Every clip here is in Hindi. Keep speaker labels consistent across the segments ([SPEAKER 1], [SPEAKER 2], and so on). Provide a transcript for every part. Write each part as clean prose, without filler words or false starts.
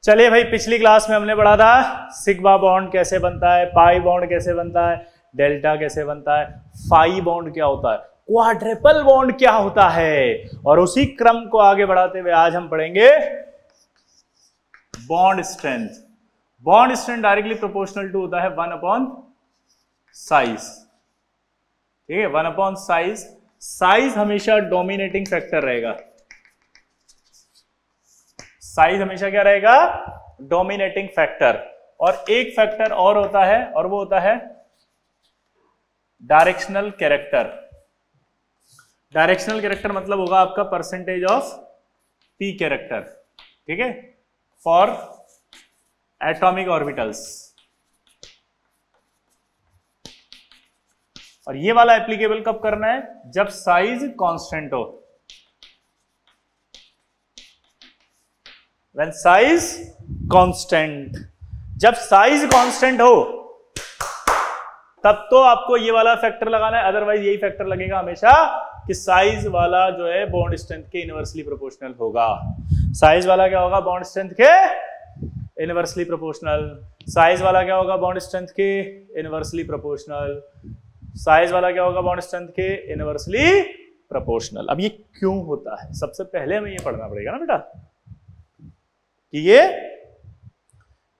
[SPEAKER 1] चलिए भाई, पिछली क्लास में हमने पढ़ा था सिग्मा बॉन्ड कैसे बनता है, पाई बॉन्ड कैसे बनता है, डेल्टा कैसे बनता है, फाई बॉन्ड क्या होता है, क्वाड्रपल बॉन्ड क्या होता है। और उसी क्रम को आगे बढ़ाते हुए आज हम पढ़ेंगे bond strength. Bond strength directly proportional to होता है 1 साइज। ठीक है, 1 साइज। साइज हमेशा डोमिनेटिंग फैक्टर रहेगा। साइज हमेशा क्या रहेगा? Dominating factor. और एक फैक्टर और होता है, और वो होता है डायरेक्शनल कैरेक्टर। डायरेक्शनल कैरेक्टर मतलब होगा आपका परसेंटेज ऑफ पी कैरेक्टर। ठीक है, फॉर एटॉमिक ऑर्बिटल्स। और ये वाला एप्लीकेबल कब करना है? जब साइज कांस्टेंट हो। When size constant, जब साइज कांस्टेंट हो तब तो आपको ये वाला फैक्टर लगाना है, अदरवाइज यही फैक्टर लगेगा हमेशा कि साइज वाला जो है बॉन्ड स्ट्रेंथ के इनवर्सली प्रोपोर्शनल होगा। साइज वाला क्या होगा? बॉन्ड स्ट्रेंथ के इनवर्सली प्रोपोर्शनल। साइज वाला क्या होगा? बॉन्ड स्ट्रेंथ के इनवर्सली प्रोपोर्शनल। साइज वाला क्या होगा? बॉन्ड स्ट्रेंथ के इनवर्सली प्रोपोर्शनल। अब ये क्यों होता है? सबसे पहले हमें ये पढ़ना पड़ेगा ना बेटा कि ये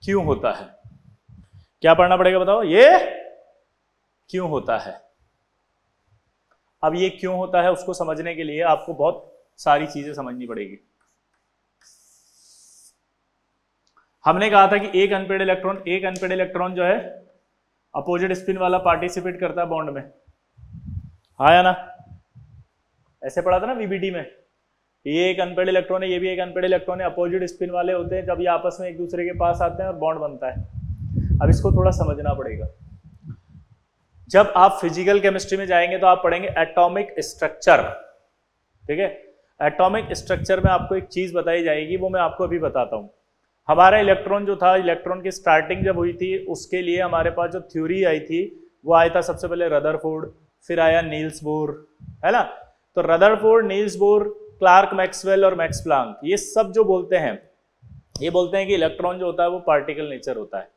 [SPEAKER 1] क्यों होता है। क्या पढ़ना पड़ेगा बताओ? ये क्यों होता है। अब ये क्यों होता है उसको समझने के लिए आपको बहुत सारी चीजें समझनी पड़ेगी। हमने कहा था कि एक अनपेड इलेक्ट्रॉन जो है अपोजिट स्पिन वाला पार्टिसिपेट करता है बॉन्ड में। हाँ या ना? ऐसे पढ़ा था ना वीबीटी में। ये एक अनपेड इलेक्ट्रॉन है, ये भी एक अनपेड इलेक्ट्रॉन है, अपोजिट स्पिन वाले होते हैं। जब ये आपस में एक दूसरे के पास आते हैं और बॉन्ड बनता है। अब इसको थोड़ा समझना पड़ेगा। जब आप फिजिकल केमिस्ट्री में जाएंगे तो आप पढ़ेंगे एटॉमिक स्ट्रक्चर। ठीक है, एटॉमिक स्ट्रक्चर में आपको एक चीज बताई जाएगी, वो मैं आपको अभी बताता हूं। हमारा इलेक्ट्रॉन जो था, इलेक्ट्रॉन की स्टार्टिंग जब हुई थी उसके लिए हमारे पास जो थ्योरी आई थी वो आया था सबसे पहले रदरफोर्ड, फिर आया नील्स बोर, है ना। तो Rutherford, Niels Bohr, Clark Maxwell और मैक्स प्लांक, ये सब जो बोलते हैं, ये बोलते हैं कि इलेक्ट्रॉन जो होता है वो पार्टिकल नेचर होता है।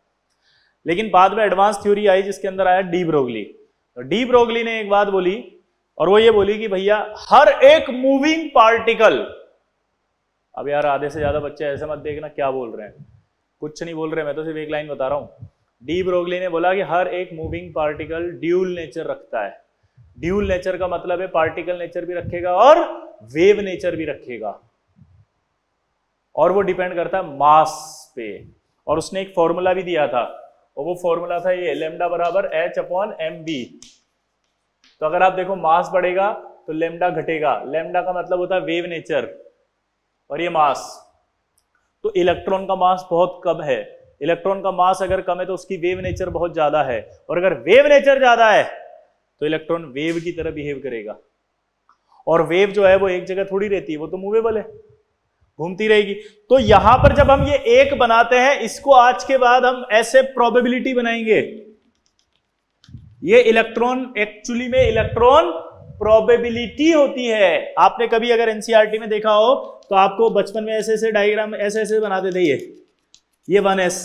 [SPEAKER 1] लेकिन बाद में एडवांस थ्योरी आई जिसके अंदर आया डी ब्रोगली। तो डी ब्रोगली ने एक बात बोली, और वो ये बोली कि भैया हर एक मूविंग पार्टिकल, अब यार आधे से ज्यादा बच्चे ऐसे मत देखना क्या बोल रहे हैं, कुछ नहीं बोल रहे, मैं तो सिर्फ एक लाइन बता रहा हूं। डी ब्रोगली ने बोला कि हर एक मूविंग पार्टिकल ड्यूल नेचर रखता है। ड्यूल नेचर का मतलब है पार्टिकल नेचर भी रखेगा और वेव नेचर भी रखेगा, और वो डिपेंड करता है मास पे। और उसने एक फॉर्मूला भी दिया था, और वो फॉर्मूला था ये, लेमडा बराबर H/mb। तो अगर आप देखो मास बढ़ेगा तो लेमडा घटेगा। लेमडा का मतलब होता है वेव नेचर, और ये मास। तो इलेक्ट्रॉन का मास बहुत कम है। इलेक्ट्रॉन का मास अगर कम है तो उसकी वेव नेचर बहुत ज्यादा है, और अगर वेव नेचर ज्यादा है तो इलेक्ट्रॉन वेव की तरह बिहेव करेगा। और वेव जो है वो एक जगह थोड़ी रहती है, वो तो मूवेबल है, घूमती रहेगी। तो यहां पर जब हम ये एक बनाते हैं, इसको आज के बाद हम ऐसे प्रोबेबिलिटी बनाएंगे। ये इलेक्ट्रॉन एक्चुअली में इलेक्ट्रॉन प्रोबेबिलिटी होती है। आपने कभी अगर एनसीईआरटी में देखा हो तो आपको बचपन में ऐसे ऐसे डायग्राम ऐसे ऐसे बनाते थे। ये 1s,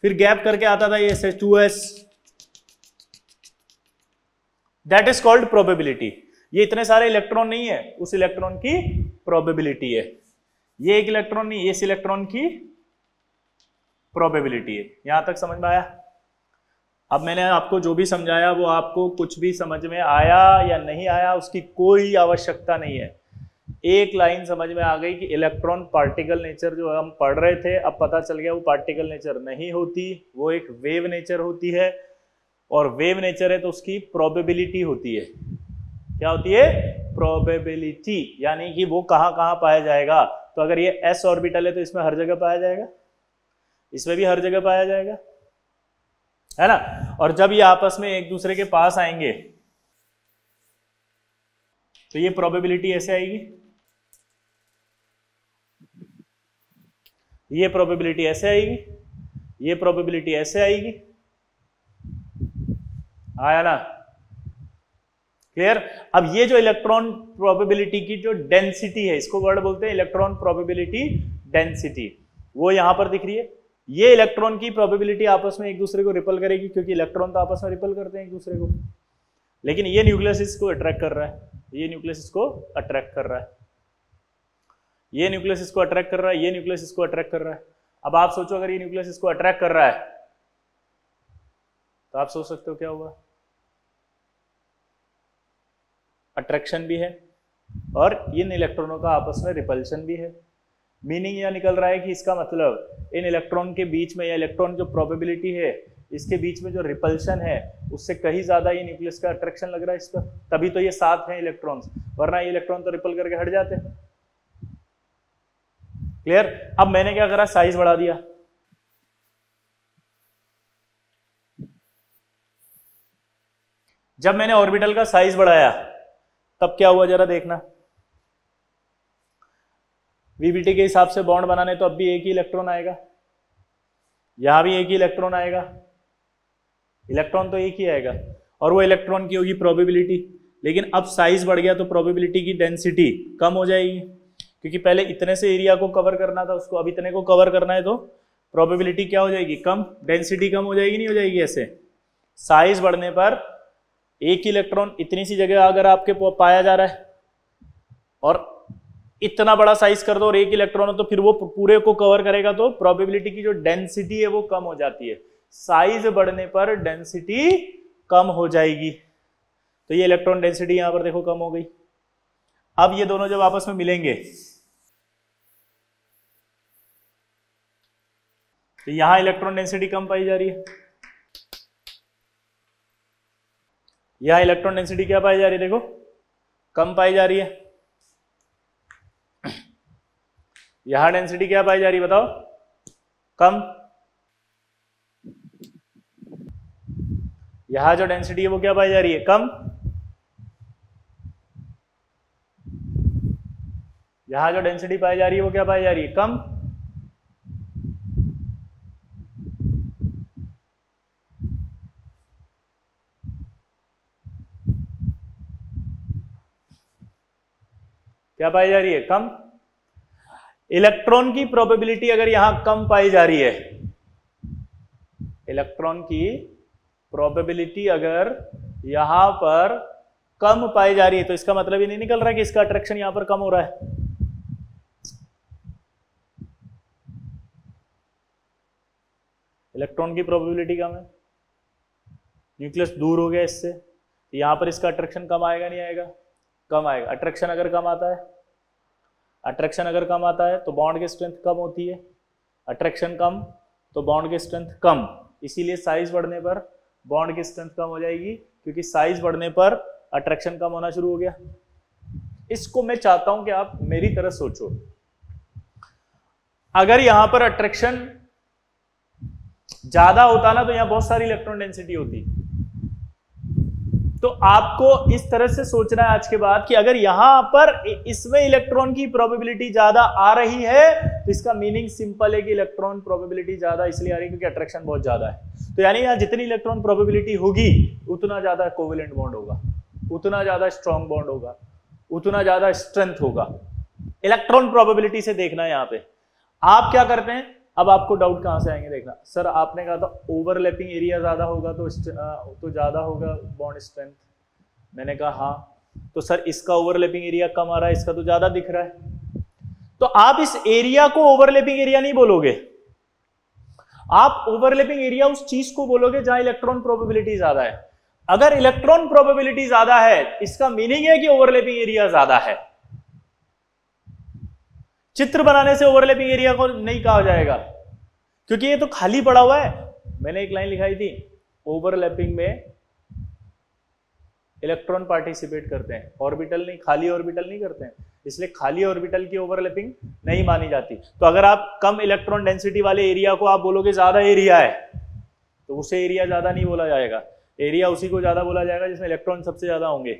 [SPEAKER 1] फिर गैप करके आता था ये 2s, that is called probability. ये इतने सारे इलेक्ट्रॉन नहीं है, उस इलेक्ट्रॉन की प्रोबेबिलिटी है। ये एक इलेक्ट्रॉन नहीं, ये इस इलेक्ट्रॉन की प्रोबेबिलिटी है। यहां तक समझ में आया? अब मैंने आपको जो भी समझाया वो आपको कुछ भी समझ में आया या नहीं आया उसकी कोई आवश्यकता नहीं है। एक लाइन समझ में आ गई कि इलेक्ट्रॉन पार्टिकल नेचर जो हम पढ़ रहे थे, अब पता चल गया वो पार्टिकल नेचर नहीं होती, वो एक वेव नेचर होती है। और वेव नेचर है तो उसकी प्रोबेबिलिटी होती है। क्या होती है? प्रोबेबिलिटी, यानी कि वो कहां कहां पाया जाएगा। तो अगर ये s ऑर्बिटल है तो इसमें हर जगह पाया जाएगा, इसमें भी हर जगह पाया जाएगा, है ना। और जब ये आपस में एक दूसरे के पास आएंगे तो ये प्रोबेबिलिटी ऐसे आएगी, ये प्रोबेबिलिटी ऐसे आएगी, ये प्रोबेबिलिटी ऐसे आएगी। आया ना? क्लियर? अब ये जो इलेक्ट्रॉन प्रोबेबिलिटी की जो डेंसिटी है, इसको वर्ड बोलते हैं इलेक्ट्रॉन प्रोबेबिलिटी डेंसिटी। वो यहां पर दिख रही है। ये इलेक्ट्रॉन की प्रोबेबिलिटी आपस में एक दूसरे को रिपल करेगी, क्योंकि इलेक्ट्रॉन तो आपस में रिपल करते हैं एक दूसरे को। लेकिन ये न्यूक्लियस इसको अट्रैक्ट कर रहा है, ये न्यूक्लियस इसको अट्रैक्ट कर रहा है, ये न्यूक्लियस इसको अट्रैक्ट कर रहा है, ये न्यूक्लियस इसको अट्रैक्ट कर रहा है। अब आप सोचो अगर ये न्यूक्लियस इसको अट्रैक्ट कर रहा है तो आप सोच सकते हो क्या होगा। अट्रैक्शन भी है और इन इलेक्ट्रॉनों का आपस में रिपल्शन भी है। मीनिंग यह निकल रहा है कि इसका मतलब इन इलेक्ट्रॉन के बीच में, या इलेक्ट्रॉन जो प्रोबेबिलिटी है इसके बीच में जो रिपल्शन है उससे कहीं ज्यादा ये न्यूक्लियस का अट्रैक्शन लग रहा है इस पर, तभी तो ये साथ हैं इलेक्ट्रॉन्स, वरना ये इलेक्ट्रॉन तो रिपल करके हट जाते हैं। क्लियर। अब मैंने क्या करा, साइज बढ़ा दिया। जब मैंने ऑर्बिटल का साइज बढ़ाया तब क्या हुआ जरा देखना। वीबीटी के हिसाब से बॉन्ड बनाने तो अब भी एक ही इलेक्ट्रॉन आएगा, यहां भी एक ही इलेक्ट्रॉन आएगा, इलेक्ट्रॉन तो एक ही आएगा और वो इलेक्ट्रॉन की होगी प्रोबेबिलिटी। लेकिन अब साइज बढ़ गया तो प्रोबेबिलिटी की डेंसिटी कम हो जाएगी, क्योंकि पहले इतने से एरिया को कवर करना था उसको, अब इतने को कवर करना है तो प्रोबेबिलिटी क्या हो जाएगी, कम, डेंसिटी कम हो जाएगी, नहीं हो जाएगी। ऐसे साइज बढ़ने पर एक ही इलेक्ट्रॉन इतनी सी जगह अगर आपके पाया जा रहा है और इतना बड़ा साइज कर दो और एक इलेक्ट्रॉन हो तो फिर वो पूरे को कवर करेगा, तो प्रोबेबिलिटी की जो डेंसिटी है वो कम हो जाती है। साइज बढ़ने पर डेंसिटी कम हो जाएगी, तो ये इलेक्ट्रॉन डेंसिटी यहां पर देखो कम हो गई। अब ये दोनों जब आपस में मिलेंगे तो यहां इलेक्ट्रॉन डेंसिटी कम पाई जा रही है, यहां इलेक्ट्रॉन डेंसिटी क्या पाई जा रही है, देखो कम पाई जा रही है। यहां डेंसिटी क्या पाई जा रही है बताओ, कम। यहां जो डेंसिटी है वो क्या पाई जा रही है, कम। यहां जो डेंसिटी पाई जा रही है वो क्या पाई जा रही है, कम। क्या पाई जा रही है, कम। इलेक्ट्रॉन की प्रोबेबिलिटी अगर यहां कम पाई जा रही है, इलेक्ट्रॉन की प्रोबेबिलिटी अगर यहां पर कम पाई जा रही है तो इसका मतलब ये नहीं निकल रहा कि इसका अट्रैक्शन यहां पर कम हो रहा है। इलेक्ट्रॉन की प्रोबेबिलिटी कम है, न्यूक्लियस दूर हो गया इससे, यहां पर इसका अट्रैक्शन कम आएगा, नहीं आएगा, कम आएगा। अट्रैक्शन अगर कम आता है, अट्रैक्शन अगर कम आता है तो बॉन्ड की स्ट्रेंथ कम होती है, अट्रैक्शन कम तो बॉन्ड की स्ट्रेंथ कम, इसीलिए साइज बढ़ने पर बॉन्ड की स्ट्रेंथ कम हो जाएगी, क्योंकि साइज बढ़ने पर अट्रैक्शन कम होना शुरू हो गया। इसको मैं चाहता हूं कि आप मेरी तरह सोचो, अगर यहां पर अट्रैक्शन ज्यादा होता ना तो यहां बहुत सारी इलेक्ट्रॉन डेंसिटी होती। तो आपको इस तरह से सोचना है आज के बाद कि अगर यहां पर इसमें इलेक्ट्रॉन की प्रोबेबिलिटी ज्यादा आ रही है तो इसका मीनिंग सिंपल है कि इलेक्ट्रॉन प्रोबेबिलिटी ज्यादा इसलिए आ रही है क्योंकि अट्रैक्शन बहुत ज्यादा है। तो यानी यहां जितनी इलेक्ट्रॉन प्रोबेबिलिटी होगी उतना ज्यादा कोवेलेंट बॉन्ड होगा, उतना ज्यादा स्ट्रॉन्ग बॉन्ड होगा, उतना ज्यादा स्ट्रेंथ होगा। इलेक्ट्रॉन प्रोबेबिलिटी से देखना है। यहां पे आप क्या करते हैं, अब आपको डाउट कहां से आएंगे देखना, सर आपने कहा था ओवरलैपिंग एरिया ज्यादा होगा तो ज्यादा होगा बॉन्ड स्ट्रेंथ। मैंने कहा हाँ, तो सर इसका ओवरलैपिंग एरिया कम आ रहा है, इसका तो ज्यादा दिख रहा है। तो आप इस एरिया को ओवरलैपिंग एरिया नहीं बोलोगे, आप ओवरलैपिंग एरिया उस चीज को बोलोगे जहां इलेक्ट्रॉन प्रोबेबिलिटी ज्यादा है। अगर इलेक्ट्रॉन प्रोबेबिलिटी ज्यादा है इसका मीनिंग है कि ओवरलैपिंग एरिया ज्यादा है। चित्र बनाने से ओवरलैपिंग एरिया को नहीं कहा जाएगा क्योंकि ये तो खाली पड़ा हुआ है। मैंने एक लाइन लिखाई थी, ओवरलैपिंग में इलेक्ट्रॉन पार्टिसिपेट करते हैं, ऑर्बिटल नहीं, खाली ऑर्बिटल नहीं करते हैं, इसलिए खाली ऑर्बिटल की ओवरलैपिंग नहीं मानी जाती। तो अगर आप कम इलेक्ट्रॉन डेंसिटी वाले एरिया को आप बोलोगे ज्यादा एरिया है तो उसे एरिया ज्यादा नहीं बोला जाएगा, एरिया उसी को ज्यादा बोला जाएगा जिसमें इलेक्ट्रॉन सबसे ज्यादा होंगे,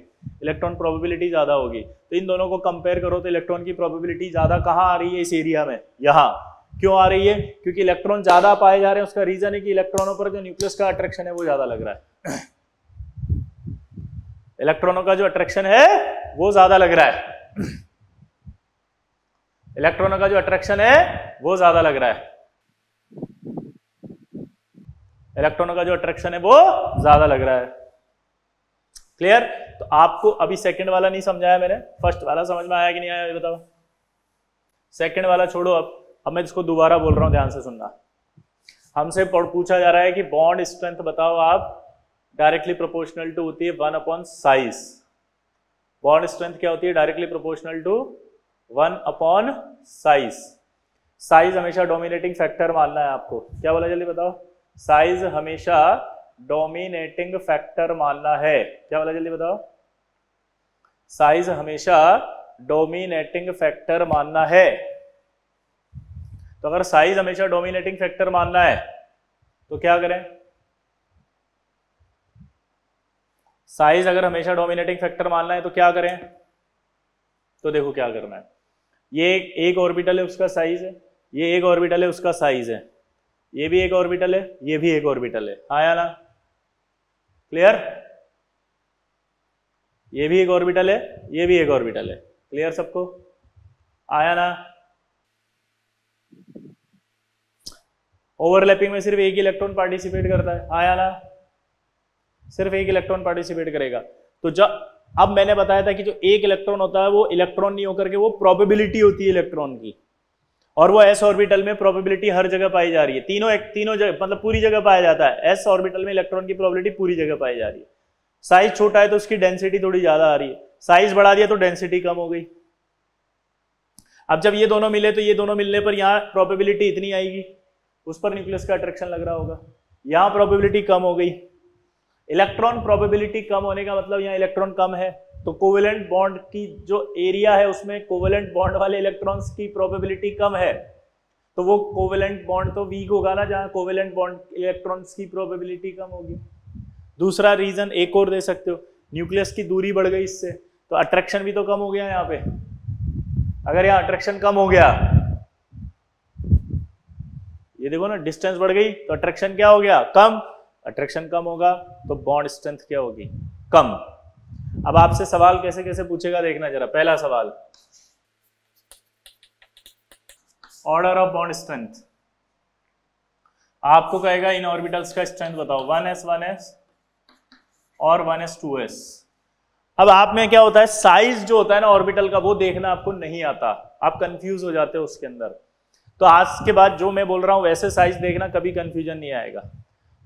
[SPEAKER 1] इलेक्ट्रॉन प्रोबेबिलिटी ज्यादा होगी। तो इन दोनों को कंपेयर करो तो इलेक्ट्रॉन की प्रोबेबिलिटी ज्यादा कहां आ रही है, इस एरिया में। यहां क्यों आ रही है, क्योंकि इलेक्ट्रॉन ज्यादा पाए जा रहे हैं। उसका रीजन है कि इलेक्ट्रॉनों पर जो न्यूक्लियस का अट्रैक्शन है वो ज्यादा लग रहा है, इलेक्ट्रॉनों का जो अट्रैक्शन है वो ज्यादा लग रहा है, इलेक्ट्रॉनों का जो अट्रैक्शन है वो ज्यादा लग रहा है, इलेक्ट्रॉनों का जो अट्रैक्शन है वो ज्यादा लग रहा है। क्लियर? तो आपको अभी सेकंड वाला नहीं समझाया मैंने, फर्स्ट वाला समझ में आया कि नहीं आया ये बताओ। सेकंड वाला छोड़ो, अब मैं इसको दोबारा बोल रहा हूं, ध्यान से सुनना। हमसे पूछा जा रहा है कि बॉन्ड स्ट्रेंथ बताओ आप, डायरेक्टली प्रोपोर्शनल टू होती है 1 साइज। बॉन्ड स्ट्रेंथ क्या होती है? Directly proportional to 1 size. Size हमेशा डोमिनेटिंग फैक्टर मानना है आपको। क्या बोला जल्दी बताओ? साइज हमेशा डोमिनेटिंग फैक्टर मानना है। क्या बोला जल्दी बताओ? साइज हमेशा डोमिनेटिंग फैक्टर मानना है। तो अगर साइज हमेशा डोमिनेटिंग फैक्टर मानना है तो क्या करें? साइज अगर हमेशा डोमिनेटिंग फैक्टर मानना है तो क्या करें? तो देखो क्या करना है। ये एक ऑर्बिटल है, उसका साइज है, ये एक ऑर्बिटल है, उसका साइज है, ये भी एक ऑर्बिटल है, ये भी एक ऑर्बिटल है। आया ना? क्लियर? ये भी एक ऑर्बिटल है, ये भी एक ऑर्बिटल है। क्लियर सबको? आया ना? ओवरलैपिंग में सिर्फ एक ही इलेक्ट्रॉन पार्टिसिपेट करता है। आया ना? सिर्फ एक इलेक्ट्रॉन पार्टिसिपेट करेगा। तो जब अब मैंने बताया था कि जो एक इलेक्ट्रॉन होता है वो इलेक्ट्रॉन नहीं होकर के वो प्रोबेबिलिटी होती है इलेक्ट्रॉन की, और वो एस ऑर्बिटल में प्रोबेबिलिटी हर जगह पाई जा रही है। तीनों जगह, मतलब पूरी जगह पाया जाता है। एस ऑर्बिटल में इलेक्ट्रॉन की प्रोबेबिलिटी पूरी जगह पाई जा रही है। साइज छोटा है तो उसकी डेंसिटी थोड़ी ज्यादा आ रही है, साइज बढ़ा दिया तो डेंसिटी कम हो गई। अब जब ये दोनों मिले तो ये दोनों मिलने पर यहाँ प्रोबेबिलिटी इतनी आएगी, उस पर न्यूक्लियस का अट्रैक्शन लग रहा होगा, यहाँ प्रोबेबिलिटी कम हो गई। इलेक्ट्रॉन प्रोबेबिलिटी कम होने का मतलब यहाँ इलेक्ट्रॉन कम है, तो कोवेलेंट बॉन्ड की जो एरिया है उसमें कोवेलेंट बॉन्ड वाले इलेक्ट्रॉन्स की प्रोबेबिलिटी कम है, तो वो कोवेलेंट बॉन्ड तो वीक होगा ना, जहां कोवेलेंट बॉन्ड इलेक्ट्रॉन्स की प्रोबेबिलिटी कम होगी। दूसरा रीजन एक और दे सकते हो, न्यूक्लियस की दूरी बढ़ गई इससे, तो अट्रैक्शन भी तो कम हो गया यहाँ पे। अगर यहाँ अट्रैक्शन कम हो गया, ये देखो ना, डिस्टेंस बढ़ गई तो अट्रैक्शन क्या हो गया? कम। अट्रैक्शन कम होगा तो बॉन्ड स्ट्रेंथ क्या होगी? कम। अब आपसे सवाल कैसे कैसे पूछेगा देखना जरा। पहला सवाल, ऑर्डर ऑफ बॉन्ड स्ट्रेंथ। आपको कहेगा इन ऑर्बिटल्स का स्ट्रेंथ बताओ, 1s 1s और 1s 2s। अब आप में क्या होता है, साइज जो होता है ना ऑर्बिटल का वो देखना आपको नहीं आता, आप कंफ्यूज हो जाते हो उसके अंदर। तो आज के बाद जो मैं बोल रहा हूं वैसे साइज देखना, कभी कंफ्यूजन नहीं आएगा।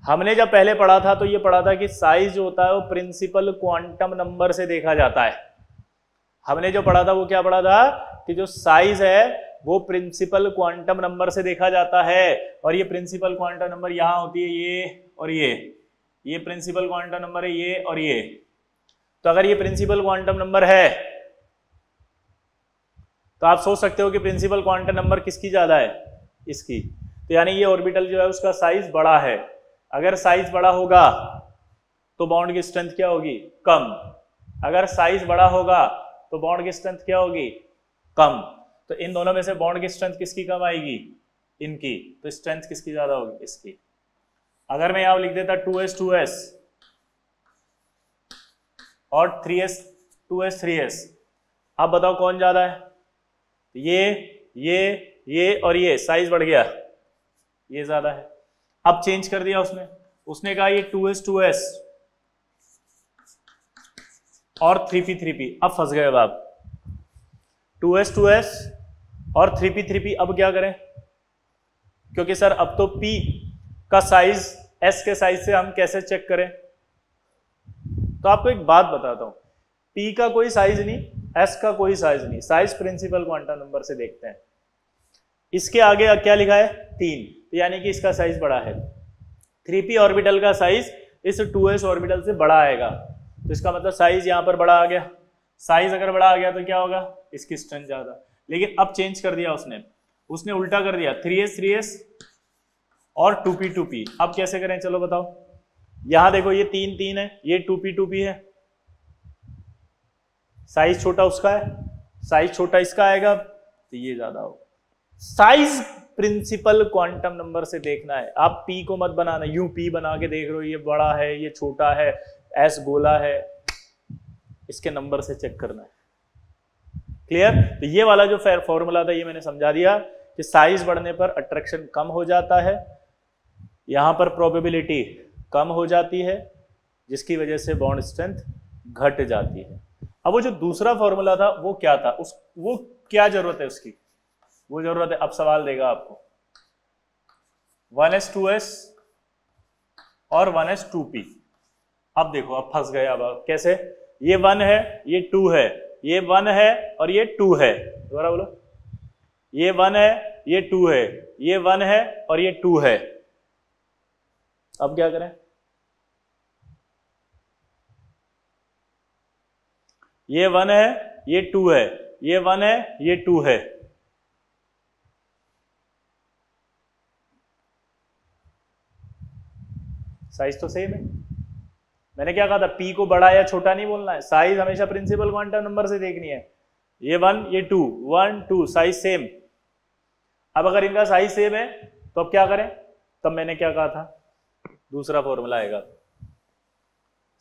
[SPEAKER 1] हमने जब पहले पढ़ा था तो ये पढ़ा था कि साइज जो होता है वो प्रिंसिपल क्वांटम नंबर से देखा जाता है। हमने जो पढ़ा था वो क्या पढ़ा था कि जो साइज है वो प्रिंसिपल क्वांटम नंबर से देखा जाता है, और ये प्रिंसिपल क्वांटम नंबर यहां होती है, ये और ये प्रिंसिपल क्वांटम नंबर है, ये और ये। तो अगर ये प्रिंसिपल क्वांटम नंबर है तो आप सोच सकते हो कि प्रिंसिपल क्वांटम नंबर किसकी ज्यादा है? इसकी। तो यानी ये ऑर्बिटल जो है उसका साइज बड़ा है। अगर साइज बड़ा होगा तो बॉन्ड की स्ट्रेंथ क्या होगी? कम। अगर साइज बड़ा होगा तो बॉन्ड की स्ट्रेंथ क्या होगी? कम। तो इन दोनों में से बॉन्ड की स्ट्रेंथ किसकी कम आएगी? इनकी। तो स्ट्रेंथ किसकी ज्यादा होगी? इसकी। अगर मैं यहां लिख देता 2s 2s और 3s 2s 3s, अब बताओ कौन ज्यादा है? ये और ये साइज बढ़ गया, ये ज्यादा है। अब चेंज कर दिया उसने कहा ये 2s 2s और 3p 3p। अब फंस गए अब आप। 2s 2s और 3p 3p, अब क्या करें? क्योंकि सर अब तो p का साइज s के साइज से हम कैसे चेक करें? तो आपको एक बात बताता हूं, p का कोई साइज नहीं, s का कोई साइज नहीं, साइज प्रिंसिपल क्वांटम नंबर से देखते हैं। इसके आगे क्या लिखा है? 3, तो यानी कि इसका साइज बड़ा है। 3p ऑर्बिटल का साइज इस 2s ऑर्बिटल से बड़ा आएगा, तो इसका मतलब साइज यहां पर बड़ा आ गया। साइज अगर बड़ा आ गया तो क्या होगा? इसकी स्ट्रेंथ ज्यादा। लेकिन अब चेंज कर दिया उसने उल्टा कर दिया, 3s 3s और 2p 2p। अब कैसे करें चलो बताओ। यहां देखो ये 3 3 है, ये 2p 2p है, साइज छोटा उसका है, साइज छोटा इसका आएगा, तो ये ज्यादा होगा। साइज प्रिंसिपल क्वांटम नंबर से देखना है। आप p को मत बनाना, यूं p बना के देख रहे हो, ये बड़ा है, ये छोटा है, s गोला है, इसके नंबर से चेक करना है। क्लियर? तो ये वाला जो फॉर्मूला था ये मैंने समझा दिया कि साइज बढ़ने पर अट्रैक्शन कम हो जाता है, यहां पर प्रोबेबिलिटी कम हो जाती है, जिसकी वजह से बॉन्ड स्ट्रेंथ घट जाती है। अब वो जो दूसरा फॉर्मूला था वो क्या था, वो क्या जरूरत है उसकी, वो जरूरत है, अब सवाल देगा आपको 1s2s और 1s2p। अब देखो, अब फंस गए। अब कैसे, ये 1 है, ये 2 है, ये 1 है और ये 2 है, दोबारा बोलो, ये 1 है, ये 2 है, ये 1 है और ये 2 है। अब क्या करें, ये 1 है, ये 2 है, ये 1 है, ये 2 है। साइज तो सेम है। मैंने क्या कहा था, पी को बड़ा या छोटा नहीं बोलना है, साइज हमेशा प्रिंसिपल क्वांटम नंबर से देखनी है। ये 1, ये 2, 1 2 साइज सेम। अब अगर इनका साइज सेम है तो अब क्या करें, तब मैंने क्या कहा था, दूसरा फॉर्मूला आएगा।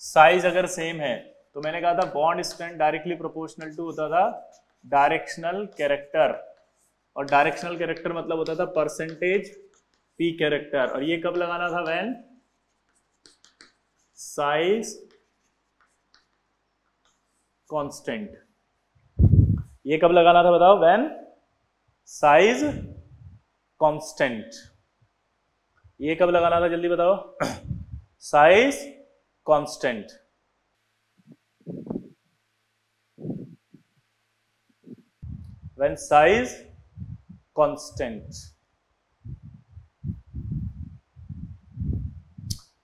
[SPEAKER 1] साइज अगर सेम है तो मैंने कहा था bond strength directly proportional to होता था डायरेक्शनल कैरेक्टर, और डायरेक्शनल कैरेक्टर मतलब होता था परसेंटेज पी कैरेक्टर। और ये कब लगाना था, व्हेन साइज कांस्टेंट। ये कब लगाना था बताओ, व्हेन साइज कांस्टेंट। ये कब लगाना था जल्दी बताओ, size constant. When size constant,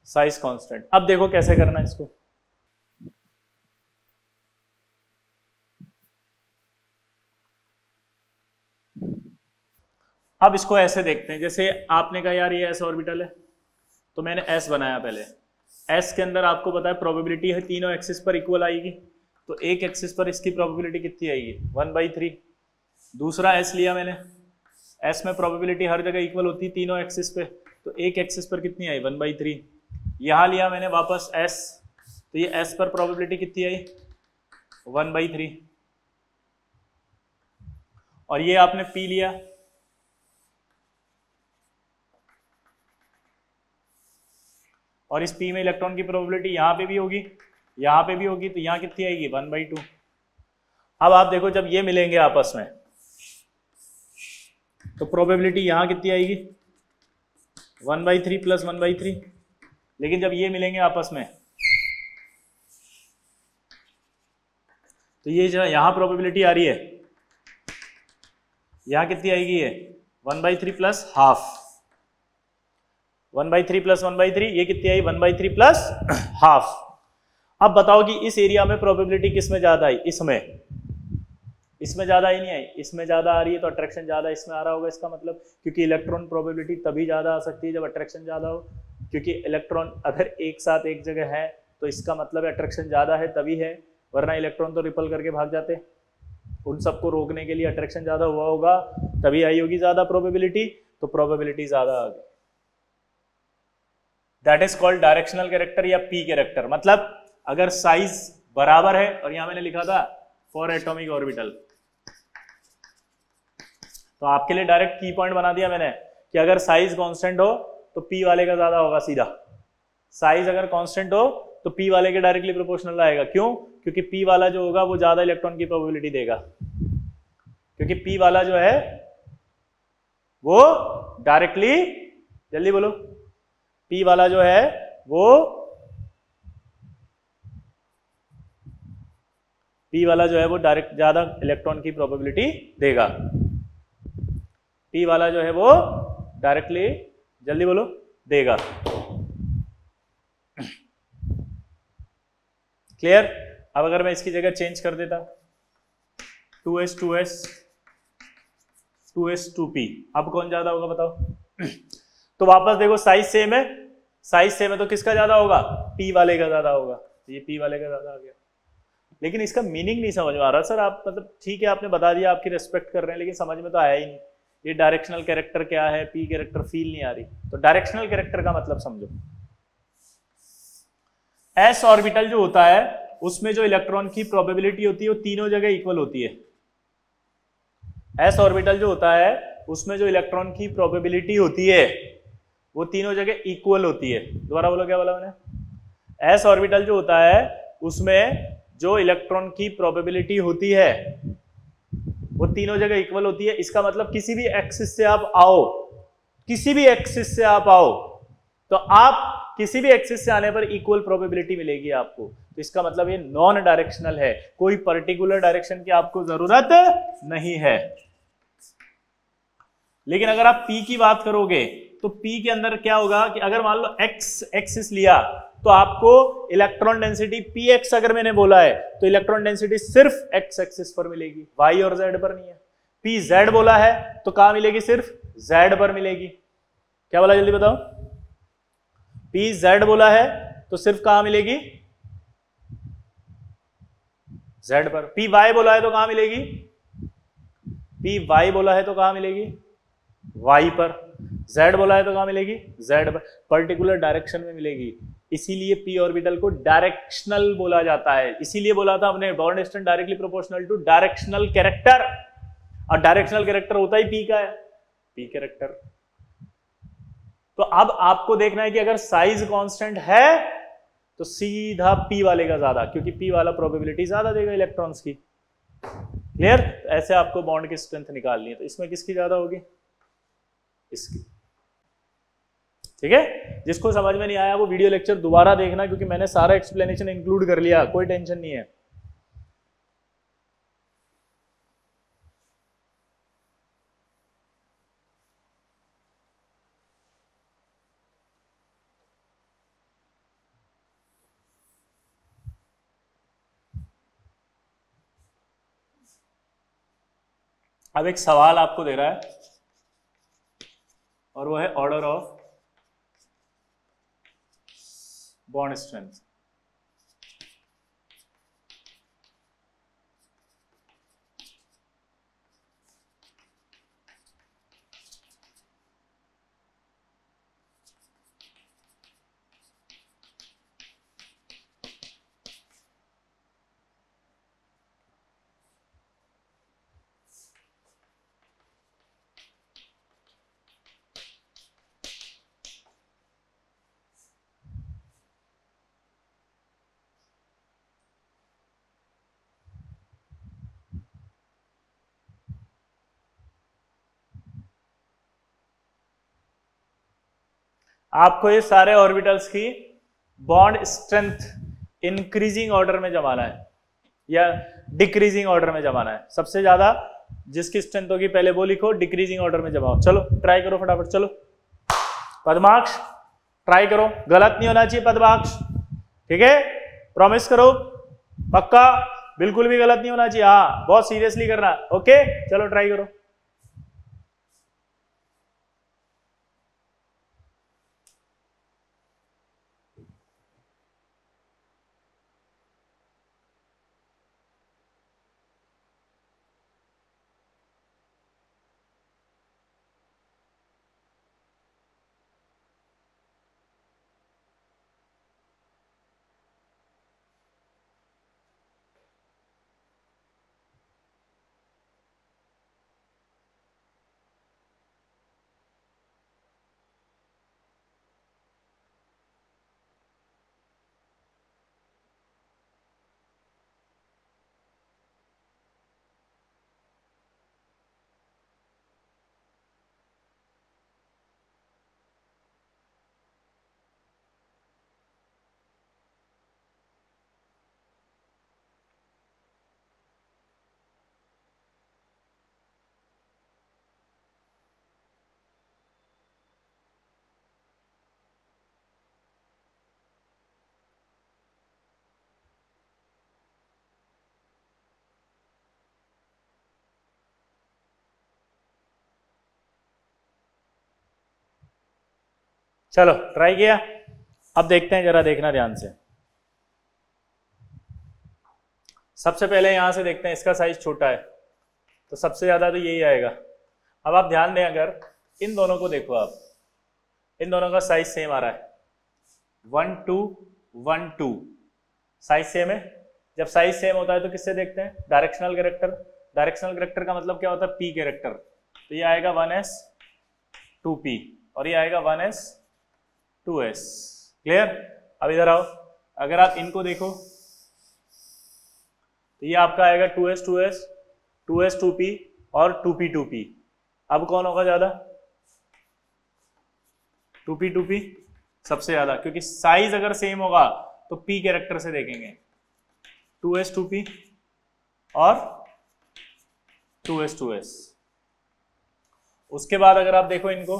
[SPEAKER 1] size constant. अब देखो कैसे करना है इसको। अब इसको ऐसे देखते हैं, जैसे आपने कहा यार ये एस ऑर्बिटल है, तो मैंने एस बनाया पहले। एस के अंदर आपको पता है प्रोबेबिलिटी है तीनों एक्सिस पर इक्वल आएगी, तो एक एक्सिस पर इसकी प्रोबेबिलिटी कितनी आएगी, 1/3। दूसरा एस लिया मैंने, एस में प्रोबेबिलिटी हर जगह इक्वल होती है तीनों एक्सिस पे, तो एक एक्सिस पर कितनी आई, 1/3। यहां लिया मैंने वापस एस, तो ये एस पर प्रोबेबिलिटी कितनी आई, 1/3। और ये आपने पी लिया, और इस पी में इलेक्ट्रॉन की प्रोबेबिलिटी यहां पे भी होगी, यहां पे भी होगी, तो यहां कितनी आएगी, 1/2। अब आप देखो जब ये मिलेंगे आपस में तो प्रोबेबिलिटी यहां कितनी आएगी, 1/3 + 1/3। लेकिन जब ये मिलेंगे आपस में तो ये जो यहां प्रोबेबिलिटी आ रही है, यहां कितनी आएगी, ये 1/3 + ½ 1/3 + 1/3, ये कितनी आई, 1/3 + ½ अब बताओ कि इस एरिया में प्रोबेबिलिटी किस में ज्यादा आई, इसमें ज्यादा ही नहीं आई, इसमें ज्यादा आ रही है, तो अट्रैक्शन ज्यादा इसमें आ रहा होगा। इसका मतलब क्योंकि इलेक्ट्रॉन प्रोबेबिलिटी तभी ज्यादा आ सकती है जब अट्रैक्शन ज्यादा हो, क्योंकि इलेक्ट्रॉन अगर एक साथ एक जगह है तो इसका मतलब अट्रैक्शन ज्यादा है तभी है, वरना इलेक्ट्रॉन तो रिपल करके भाग जाते। उन सबको रोकने के लिए अट्रैक्शन ज्यादा हुआ होगा, तभी आई होगी ज्यादा प्रोबेबिलिटी, तो प्रोबेबिलिटी ज्यादा आ गई। That is called directional character या पी कैरेक्टर। मतलब अगर साइज बराबर है, और यहां मैंने लिखा था फॉर एटॉमिक ऑर्बिटल, तो आपके लिए डायरेक्ट की पॉइंट बना दिया मैंने कि अगर साइज कांस्टेंट हो तो पी वाले का ज्यादा होगा सीधा। साइज अगर कांस्टेंट हो तो पी वाले के डायरेक्टली प्रोपोर्शनल आएगा। क्यों, क्योंकि पी वाला जो होगा वो ज्यादा इलेक्ट्रॉन की प्रोबेबिलिटी देगा, क्योंकि पी वाला जो है वो डायरेक्टली, जल्दी बोलो, पी वाला जो है वो डायरेक्ट ज्यादा इलेक्ट्रॉन की प्रोबेबिलिटी देगा। पी वाला जो है वो डायरेक्टली, जल्दी बोलो, देगा। क्लियर। अब अगर मैं इसकी जगह चेंज कर देता 2s 2s 2s 2p, अब कौन ज्यादा होगा बताओ। तो वापस देखो साइज सेम है, साइज सेम है तो किसका ज्यादा होगा, पी वाले का ज्यादा होगा। ये पी वाले का ज्यादा आ गया। लेकिन इसका मीनिंग नहीं समझ में आ रहा सर, आप मतलब ठीक है आपने बता दिया, आपकी रेस्पेक्ट कर रहे हैं, लेकिन समझ में तो आया ही नहीं। ये डायरेक्शनल कैरेक्टर क्या है, पी कैरेक्टर फील नहीं आ रही। तो डायरेक्शनल कैरेक्टर का मतलब समझो। एस ऑर्बिटल जो होता है उसमें जो इलेक्ट्रॉन की प्रोबेबिलिटी होती है वो तीनों जगह इक्वल होती है। एस ऑर्बिटल जो होता है उसमें जो इलेक्ट्रॉन की प्रोबेबिलिटी होती है वो तीनों जगह इक्वल होती है। दोबारा बोलो, क्या बोला मैंने? एस ऑर्बिटल जो होता है उसमें जो इलेक्ट्रॉन की प्रोबेबिलिटी होती है वो तीनों जगह इक्वल होती है। इसका मतलब किसी भी एक्सिस से आप आओ, किसी भी एक्सिस से आप आओ तो आप किसी भी एक्सिस से आने पर इक्वल प्रोबेबिलिटी मिलेगी आपको। तो इसका मतलब ये नॉन डायरेक्शनल है, कोई पर्टिकुलर डायरेक्शन की आपको जरूरत नहीं है। लेकिन अगर आप P की बात करोगे तो P के अंदर क्या होगा कि अगर मान लो x एक्सिस लिया तो आपको इलेक्ट्रॉन डेंसिटी px अगर मैंने बोला है तो इलेक्ट्रॉन डेंसिटी सिर्फ x एक्सिस पर मिलेगी, y और z पर नहीं है। pz बोला है तो कहां मिलेगी? सिर्फ z पर मिलेगी। क्या बोला जल्दी बताओ? pz बोला है तो सिर्फ कहां मिलेगी? z पर। py बोला है तो कहां मिलेगी? py बोला है तो कहां मिलेगी? y पर। z बोला है तो कहां मिलेगी? z पर। पर्टिकुलर डायरेक्शन में मिलेगी, इसीलिए p ऑर्बिटल को डायरेक्शनल बोला जाता है। इसीलिए बोला था हमने bond distance directly proportional to directional character, और डायरेक्शनल कैरेक्टर होता ही p का है, p कैरेक्टर। तो अब आपको देखना है कि अगर साइज कांस्टेंट है तो सीधा p वाले का ज्यादा, क्योंकि p वाला प्रोबेबिलिटी ज्यादा देगा इलेक्ट्रॉन्स की। क्लियर? ऐसे आपको बॉन्ड की स्ट्रेंथ निकालनी है। तो इसमें किसकी ज्यादा होगी? इसकी। ठीक है? जिसको समझ में नहीं आया वो वीडियो लेक्चर दोबारा देखना, क्योंकि मैंने सारा एक्सप्लेनेशन इंक्लूड कर लिया, कोई टेंशन नहीं है। अब एक सवाल आपको दे रहा है और वो है ऑर्डर ऑफ बॉन्ड स्ट्रेंथ। आपको ये सारे ऑर्बिटल्स की बॉन्ड स्ट्रेंथ इंक्रीजिंग ऑर्डर में जमाना है या डिक्रीजिंग ऑर्डर में जमाना है। सबसे ज्यादा जिसकी स्ट्रेंथ होगी पहले वो लिखो, डिक्रीजिंग ऑर्डर में जमाओ। चलो ट्राई करो फटाफट। चलो पद्माक्ष ट्राई करो, गलत नहीं होना चाहिए पद्माक्ष, ठीक है? प्रॉमिस करो, पक्का, बिल्कुल भी गलत नहीं होना चाहिए। हाँ, बहुत सीरियसली करना। ओके चलो ट्राई करो। चलो ट्राई किया। अब देखते हैं, जरा देखना ध्यान से। सबसे पहले यहां से देखते हैं, इसका साइज छोटा है तो सबसे ज्यादा तो यही आएगा। अब आप ध्यान दें, अगर इन दोनों को देखो, आप इन दोनों का साइज सेम आ रहा है, 1 2 1 2, साइज सेम है। जब साइज सेम होता है तो किससे देखते हैं? Directional character. डायरेक्शनल कैरेक्टर का मतलब क्या होता है? P character. तो ये आएगा 1s2p और ये आएगा 1s2s। क्लियर? अब इधर आओ, अगर आप इनको देखो तो ये आपका आएगा 2s2s 2s2p और 2p2p। अब कौन होगा ज्यादा? 2p2p सबसे ज्यादा, क्योंकि साइज अगर सेम होगा तो p कैरेक्टर से देखेंगे, 2s2p और 2s2s। उसके बाद अगर आप देखो इनको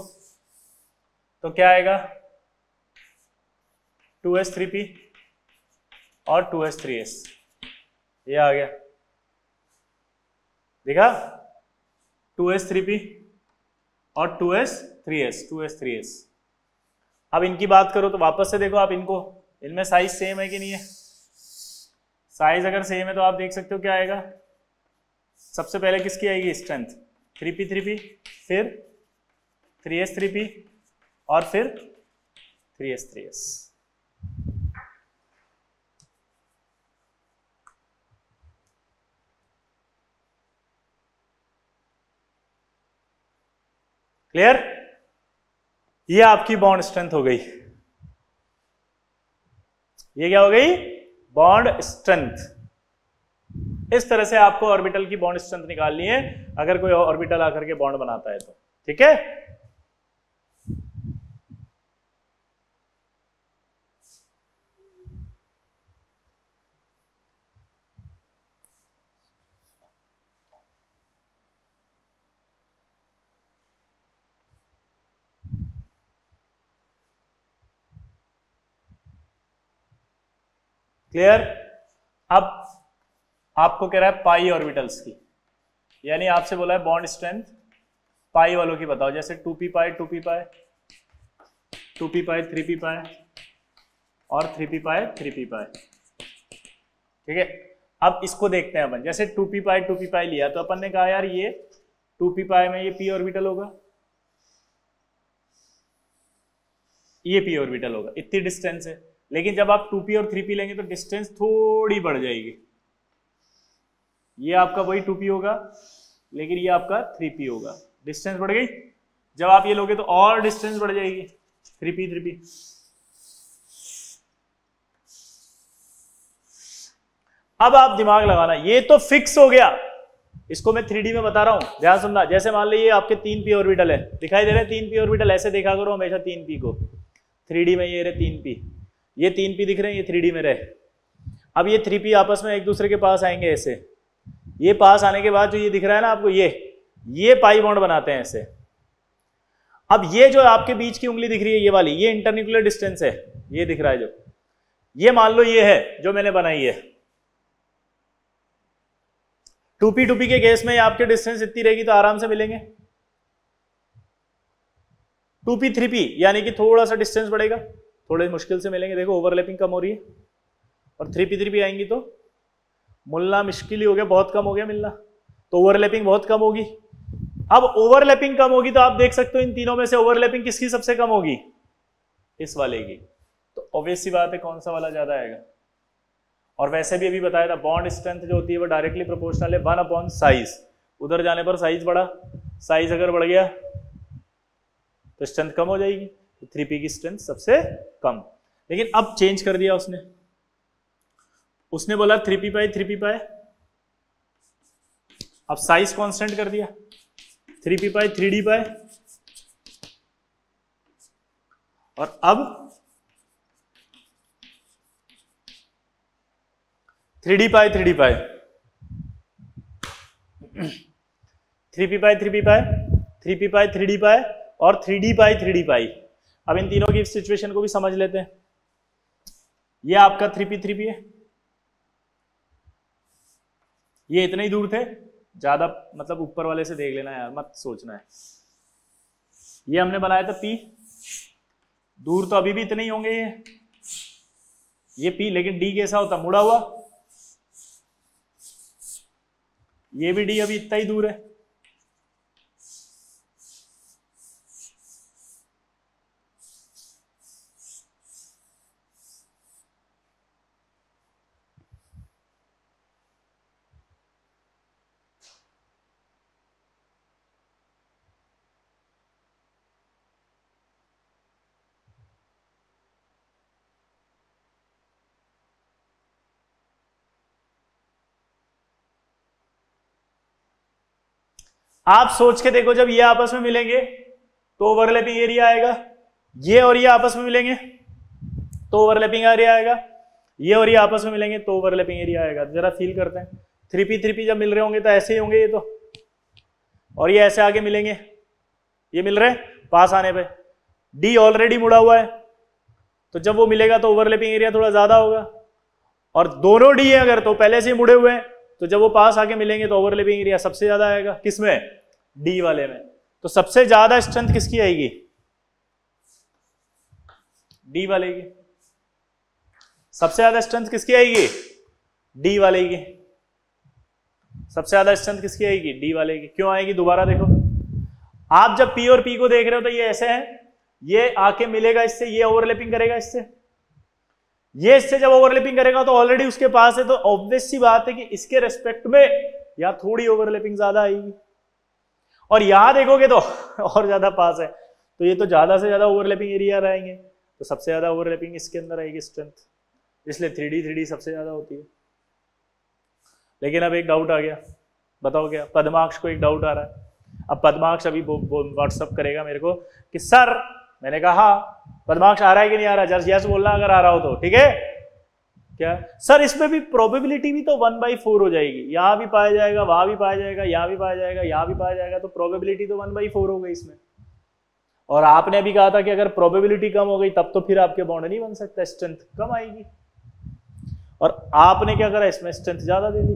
[SPEAKER 1] तो क्या आएगा? 2s3p और 2s3s। ये आ गया, देखा? 2s3p और 2s3s। अब इनकी बात करो तो वापस से देखो आप इनको, इनमें साइज सेम है कि नहीं है? साइज अगर सेम है तो आप देख सकते हो क्या आएगा? सबसे पहले किसकी आएगी स्ट्रेंथ? 3p3p, फिर 3s3p और फिर 3s3s। क्लियर? ये आपकी बॉन्ड स्ट्रेंथ हो गई। ये क्या हो गई? Bond strength. इस तरह से आपको ऑर्बिटल की बॉन्ड स्ट्रेंथ निकालनी है अगर कोई ऑर्बिटल आकर के बॉन्ड बनाता है तो। ठीक है? क्लियर? अब आपको कह रहा है पाई ऑर्बिटल्स की, यानी आपसे बोला है बॉन्ड स्ट्रेंथ पाई वालों की बताओ, जैसे 2p पाई 2p पाई 2p पाई 3p पाई और 3p पाई 3p पाई। ठीक है? अब इसको देखते हैं अपन, जैसे 2p पाई लिया तो अपन ने कहा यार ये 2p पाई में ये p ऑर्बिटल होगा, ये p ऑर्बिटल होगा, इतनी डिस्टेंस है। लेकिन जब आप 2p और 3p लेंगे तो डिस्टेंस थोड़ी बढ़ जाएगी। ये आपका वही 2p होगा लेकिन ये आपका 3p होगा, डिस्टेंस बढ़ गई। जब आप ये लोगे तो और डिस्टेंस बढ़ जाएगी, 3p। अब आप दिमाग लगाना, ये तो फिक्स हो गया, इसको मैं 3D में बता रहा हूं, ध्यान सुनना। जैसे मान लीजिए आपके 3p ऑर्बिटल है, दिखाई दे रहे हैं 3p ऑर्बिटल, ऐसे देखा करो हमेशा 3p को। 3D में ये रहे 3p, ये 3p दिख रहे हैं, ये 3D में रहे। अब ये 3p आपस में एक दूसरे के पास आएंगे ऐसे, ये पास आने के बाद जो ये दिख रहा है ना आपको, ये पाई बॉन्ड बनाते हैं ऐसे। अब ये जो आपके बीच की उंगली दिख रही है ये वाली, ये इंटरन्यूक्लियर डिस्टेंस है, ये दिख रहा है जो, ये मान लो ये है जो मैंने बनाई है। 2p के केस में आपके डिस्टेंस इतनी रहेगी तो आराम से मिलेंगे। 2p 3p यानी कि थोड़ा सा डिस्टेंस बढ़ेगा, थोड़े मुश्किल से मिलेंगे। देखो ओवरलैपिंग कम हो रही है, और 3p 3p आएंगी तो मिलना मुश्किल ही हो गया, बहुत कम हो गया मिलना, तो ओवरलैपिंग बहुत कम होगी। अब ओवरलैपिंग कम होगी तो आप देख सकते हो इन तीनों में से ओवरलैपिंग किसकी सबसे कम होगी? इस वाले की। तो ऑब्वियस सी बात है कौन सा वाला ज्यादा आएगा। और वैसे भी अभी बताया था बॉन्ड स्ट्रेंथ जो होती है वो डायरेक्टली प्रोपोर्शनल है 1 साइज। उधर जाने पर साइज बढ़ा, साइज अगर बढ़ गया तो स्ट्रेंथ कम हो जाएगी, तो 3p की स्ट्रेंथ सबसे कम। लेकिन अब चेंज कर दिया उसने बोला 3p पाई, अब साइज कांस्टेंट कर दिया 3p पाई 3d पाई, और अब 3d पाई 3p पाई 3p पाई 3d पाई और 3d पाई। अब इन तीनों की सिचुएशन को भी समझ लेते हैं। ये आपका 3p है, ये इतने ही दूर थे, ज्यादा मतलब ऊपर वाले से देख लेना यार, मत सोचना है। ये हमने बनाया था p, दूर तो अभी भी इतने ही होंगे ये p, लेकिन d कैसा होता? मुड़ा हुआ। ये भी d अभी इतना ही दूर है। आप सोच के देखो, जब ये आपस में मिलेंगे तो ओवरलैपिंग एरिया आएगा, ये और ये आपस में मिलेंगे तो ओवरलैपिंग एरिया आएगा, ये और ये आपस में मिलेंगे तो ओवरलैपिंग एरिया आएगा। जरा फील करते हैं, 3p जब मिल रहे होंगे तो ऐसे ही होंगे ये तो, और ये ऐसे आगे मिलेंगे, ये मिल रहे हैं पास आने पे, डी ऑलरेडी मुड़ा हुआ है तो जब वो मिलेगा तो ओवरलैपिंग एरिया थोड़ा ज्यादा होगा, और दोनों डी है अगर तो पहले से ही मुड़े हुए हैं तो जब वो पास आके मिलेंगे तो ओवरलैपिंग एरिया सबसे ज्यादा आएगा। किसमें? डी वाले में। तो सबसे ज्यादा स्ट्रेंथ किसकी आएगी? डी वाले की। सबसे ज्यादा स्ट्रेंथ किसकी आएगी? डी वाले की। सबसे ज्यादा स्ट्रेंथ किसकी आएगी? डी वाले की। क्यों आएगी? दोबारा देखो, आप जब पी और पी को देख रहे हो तो ये ऐसे है, ये आके मिलेगा इससे, ये ओवरलैपिंग करेगा इससे, ये इससे जब ओवरलैपिंग करेगा तो ऑलरेडी उसके पास है, तो ऑब्वियस सी बात है कि इसके रेस्पेक्ट में या थोड़ी ओवरलैपिंग ज्यादा आएगी, और यहां देखोगे तो और ज्यादा पास है, तो ये तो ज्यादा से ज्यादा ओवरलैपिंग एरिया रहेंगे, तो सबसे ज्यादा ओवरलैपिंग इसके अंदर आएगी स्ट्रेंथ, इसलिए 3D सबसे ज्यादा होती है। लेकिन अब एक डाउट आ गया, बताओ क्या? पद्माक्ष को एक डाउट आ रहा है। अब पद्माक्ष अभी व्हाट्सअप करेगा मेरे को कि सर, मैंने कहा पद्माक्ष आ रहा है कि नहीं आ रहा, जस्ट यस बोलना अगर आ रहा हो तो, ठीक है? क्या सर इसमें भी प्रोबेबिलिटी भी तो 1/4 हो जाएगी, यहां भी पाया जाएगा, वहां भी पाया जाएगा, यहां भी पाया जाएगा, यहां भी पाया जाएगा, तो प्रोबेबिलिटी तो 1/4 हो गई इसमें। और आपने अभी कहा था कि अगर प्रोबेबिलिटी कम हो गई तब तो फिर आपके बॉन्ड नहीं बन सकता, स्ट्रेंथ कम आएगी, और आपने क्या करा, इसमें स्ट्रेंथ ज्यादा दे दी।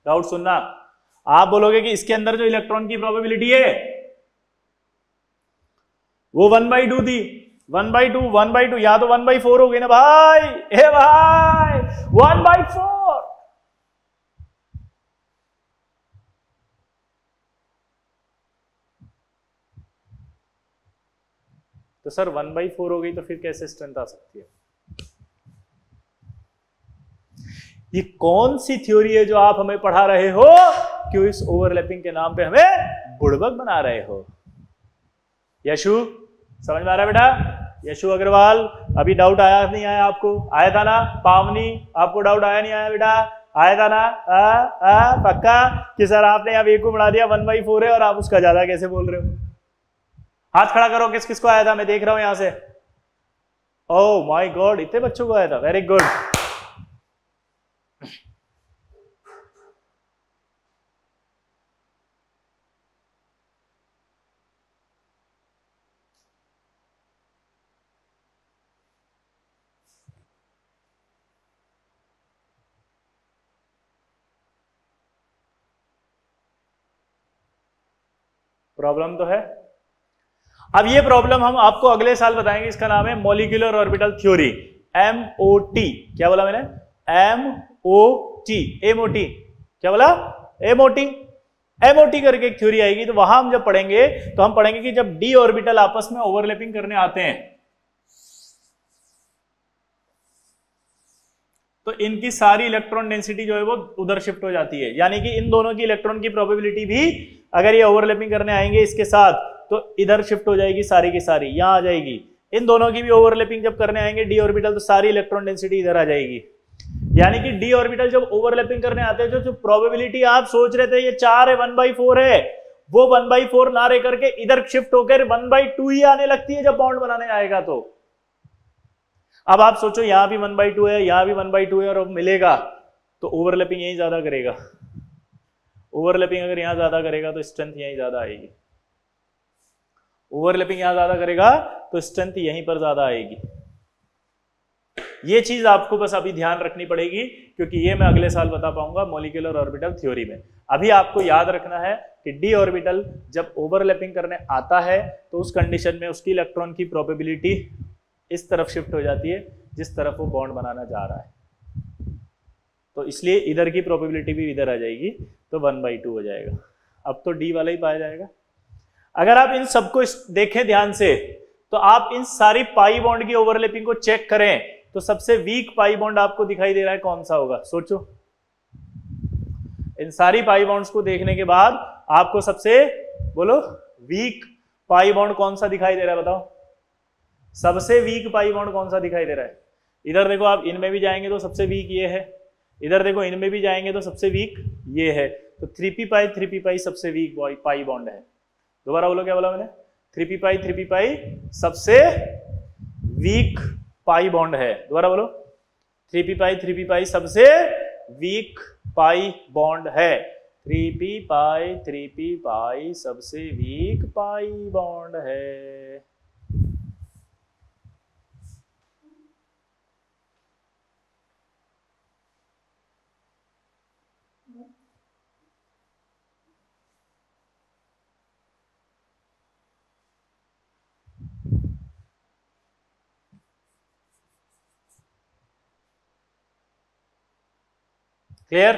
[SPEAKER 1] डाउट सुनना, आप बोलोगे कि इसके अंदर जो इलेक्ट्रॉन की प्रोबेबिलिटी है वो 1/2 थी, 1/2 या तो 1/4 हो गई ना भाई, हे भाई 1/4। तो सर 1/4 हो गई तो फिर कैसे स्ट्रेंथ आ सकती है? ये कौन सी थ्योरी है जो आप हमें पढ़ा रहे हो? क्यों इस ओवरलैपिंग के नाम पे हमें बुड़बक बना रहे हो? यशु समझ में आ रहा है बेटा? यशु अग्रवाल, अभी डाउट आया नहीं आया आपको? आया था ना? पावनी, आपको डाउट आया नहीं आया बेटा? आया था ना? पक्का कि सर आपने अब एक को बढ़ा दिया 1/4 है और आप उसका ज्यादा कैसे बोल रहे हो? हाथ खड़ा करो, किस किस को आया था, मैं देख रहा हूं यहां से। ओह माय गॉड, इतने बच्चों को आया था, वेरी गुड। प्रॉब्लम तो है। अब ये प्रॉब्लम हम आपको अगले साल बताएंगे, इसका नाम है मॉलिक्यूलर ऑर्बिटल थ्योरी, MOT। क्या बोला मैंने? MOT, MOT। क्या बोला? MOT करके एक थ्योरी आएगी, तो वहां हम जब पढ़ेंगे तो हम पढ़ेंगे कि जब d ऑर्बिटल आपस में ओवरलैपिंग करने आते हैं तो इनकी सारी इलेक्ट्रॉन डेंसिटी जो है वो उधर शिफ्ट हो जाती है, यानी कि इन दोनों की इलेक्ट्रॉन की प्रोबेबिलिटी भी अगर ये ओवरलैपिंग करने आएंगे इसके साथ तो इधर शिफ्ट हो जाएगी, सारी की सारी यहां आ जाएगी। इन दोनों की भी ओवरलैपिंग जब करने आएंगे डी ऑर्बिटल तो सारी इलेक्ट्रॉन डेंसिटी इधर आ जाएगी, यानी कि डी ऑर्बिटल जब ओवरलैपिंग करने आते हैं जो प्रोबेबिलिटी आप सोच रहे थे ये 4 है 1/4 है, वो 1/4 ना रह करके इधर शिफ्ट होकर 1/2 ही आने लगती है जब बॉन्ड बनाने आएगा। तो अब आप सोचो यहां भी 1/2 है, यहां भी 1/2 है, और अब मिलेगा तो ओवरलैपिंग यही ज्यादा करेगा। ओवरलैपिंग अगर यहां ज्यादा करेगा तो स्ट्रेंथ यहीं ज्यादा आएगी, ओवरलैपिंग यहां ज्यादा करेगा तो स्ट्रेंथ यहीं पर ज्यादा आएगी। ये चीज आपको बस अभी ध्यान रखनी पड़ेगी, क्योंकि ये मैं अगले साल बता पाऊंगा मॉलिक्यूलर ऑर्बिटल थ्योरी में। अभी आपको याद रखना है कि डी ऑर्बिटल जब ओवरलैपिंग करने आता है तो उस कंडीशन में उसकी इलेक्ट्रॉन की प्रोबेबिलिटी इस तरफ शिफ्ट हो जाती है जिस तरफ वो बॉन्ड बनाना जा रहा है, तो इसलिए इधर की प्रोबेबिलिटी भी इधर आ जाएगी, तो 1/2 हो जाएगा। अब तो डी वाला ही पाया जाएगा। अगर आप इन सबको देखें ध्यान से तो आप इन सारी पाई बॉन्ड की ओवरलैपिंग को चेक करें तो सबसे वीक पाई बॉन्ड आपको दिखाई दे रहा है, कौन सा होगा? सोचो। इन सारी पाई बॉन्ड्स को देखने के बाद आपको सबसे बोलो वीक पाई बॉन्ड कौन सा दिखाई दे रहा है? बताओ सबसे वीक पाई बॉन्ड कौन सा दिखाई दे रहा है? इधर देखो, आप इनमें भी जाएंगे तो सबसे वीक ये है, इधर देखो इनमें भी जाएंगे तो सबसे वीक ये है, तो 3p पाई सबसे वीक पाई बॉन्ड है। दोबारा बोलो, क्या बोला मैंने? 3p पाई सबसे वीक पाई बॉन्ड है। दोबारा बोलो, 3p पाई सबसे वीक पाई बॉन्ड है। 3p पाई सबसे वीक पाई बॉन्ड है। क्लियर?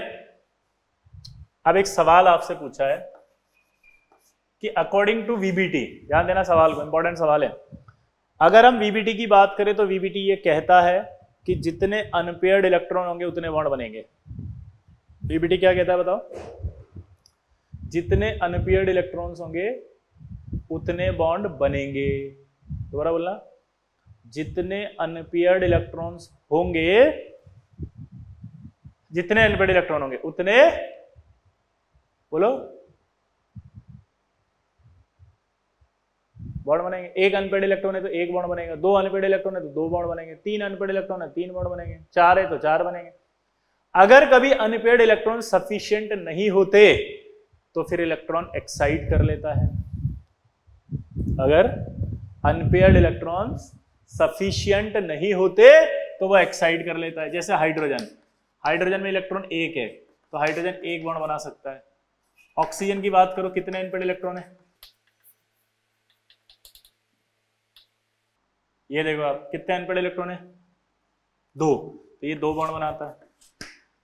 [SPEAKER 1] अब एक सवाल आपसे पूछा है कि अकॉर्डिंग टू वीबीटी, ध्यान देना सवाल को, इंपॉर्टेंट सवाल है। अगर हम वीबीटी की बात करें तो वीबीटी ये कहता है कि जितने अनपेयर्ड इलेक्ट्रॉन होंगे उतने बॉन्ड बनेंगे। वीबीटी क्या कहता है बताओ? जितने अनपेयर्ड इलेक्ट्रॉन्स होंगे उतने बॉन्ड बनेंगे। दोबारा बोलना, जितने अनपेयर्ड इलेक्ट्रॉन्स होंगे, जितने अनपेयर्ड इलेक्ट्रॉन होंगे उतने, बोलो, बॉन्ड बनेंगे। एक अनपेयर्ड इलेक्ट्रॉन है तो एक बॉन्ड बनेगा, दो अनपेयर्ड इलेक्ट्रॉन है तो दो बॉन्ड बनेंगे, तीन अनपेयर्ड इलेक्ट्रॉन है तीन बॉन्ड बनेंगे, चार है तो चार बनेंगे। अगर कभी अनपेयर्ड इलेक्ट्रॉन सफिशिएंट नहीं होते तो फिर इलेक्ट्रॉन एक्साइट कर लेता है। अगर अनपेयर्ड इलेक्ट्रॉन सफिशिएंट नहीं होते तो वो एक्साइट कर लेता है। जैसे हाइड्रोजन, हाइड्रोजन में इलेक्ट्रॉन एक है तो हाइड्रोजन एक बॉन्ड बना सकता है। ऑक्सीजन की बात करो, कितने अनपेयर्ड इलेक्ट्रॉन है? ये देखो आप, कितने अनपेयर्ड इलेक्ट्रॉन है? दो, तो ये दो बॉन्ड बनाता है।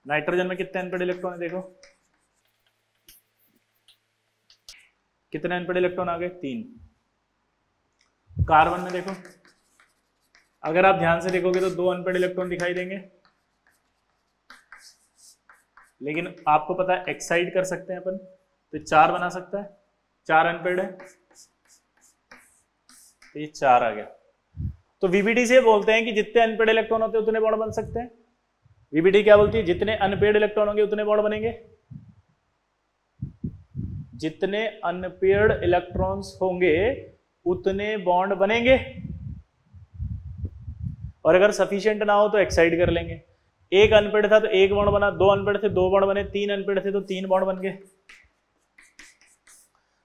[SPEAKER 1] नाइट्रोजन में कितने अनपेयर्ड इलेक्ट्रॉन है? देखो कितने अनपेयर्ड इलेक्ट्रॉन आ गए? तीन। कार्बन में देखो, अगर आप ध्यान से देखोगे तो दो अनपेयर्ड इलेक्ट्रॉन दिखाई देंगे, लेकिन आपको पता है एक्साइट कर सकते हैं अपन, तो चार बना सकता है। चार अनपेयर्ड है तो ये चार आ गया। तो वीबीटी से बोलते हैं कि जितने अनपेयर्ड इलेक्ट्रॉन होते हैं उतने बॉन्ड बन सकते हैं। वीबीटी क्या बोलती है? जितने अनपेयर्ड इलेक्ट्रॉन होंगे उतने बॉन्ड बनेंगे। जितने अनपेयर्ड इलेक्ट्रॉन्स होंगे उतने बॉन्ड बनेंगे, और अगर सफिशिएंट ना हो तो एक्साइट कर लेंगे। एक अनपेयर्ड था तो एक बॉन्ड बना, दो अनपेयर्ड थे दो बॉन्ड बने, तीन अनपेयर्ड थे तो तीन बॉन्ड बन गए।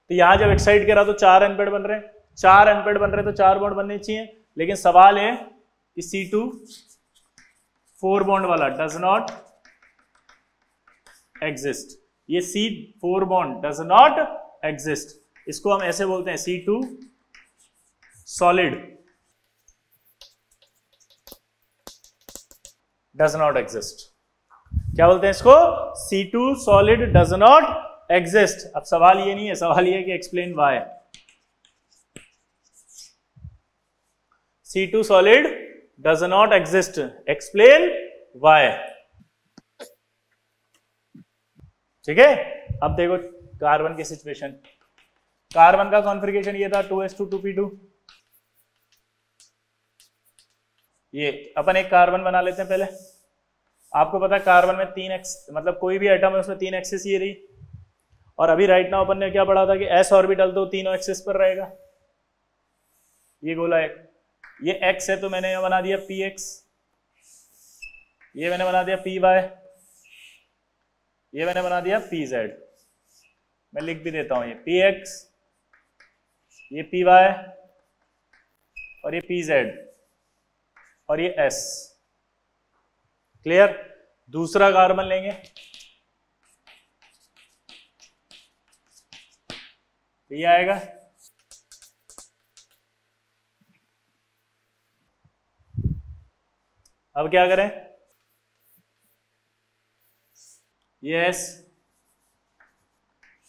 [SPEAKER 1] तो यहां जब एक्साइट करा तो चार अनपेयर्ड बन रहे हैं, चार अनपेयर्ड बन रहे हैं तो चार बॉन्ड बनने चाहिए। लेकिन सवाल है कि C2 4 बॉन्ड वाला डज नॉट एग्जिस्ट। ये C4 bond does not exist, इसको हम ऐसे बोलते हैं C2 solid does not exist. क्या बोलते हैं इसको? C2 solid does not exist. अब सवाल ये नहीं है, सवाल ये है कि explain why. C2 solid does not exist. Explain why. ठीक है? अब देखो कार्बन की सिचुएशन। कार्बन का कॉन्फ़िगरेशन ये था 2s2 2p2। ये अपन एक कार्बन बना लेते हैं पहले। आपको पता है कार्बन में 3x, मतलब कोई भी एटम है उसमें 3 एक्सिस ये रही, और अभी राइट नाउ अपन ने क्या पढ़ा था कि s ऑर्बिटल तो तीनों एक्सिस पर रहेगा। ये गोला है, ये x है तो मैंने यहां बना दिया px, ये मैंने बना दिया py, ये मैंने बना दिया pz। मैं लिख भी देता हूं, ये px, ये py और ये pz और ये s। क्लियर? दूसरा कार्बन लेंगे, ये आएगा, अब क्या करें? ये S,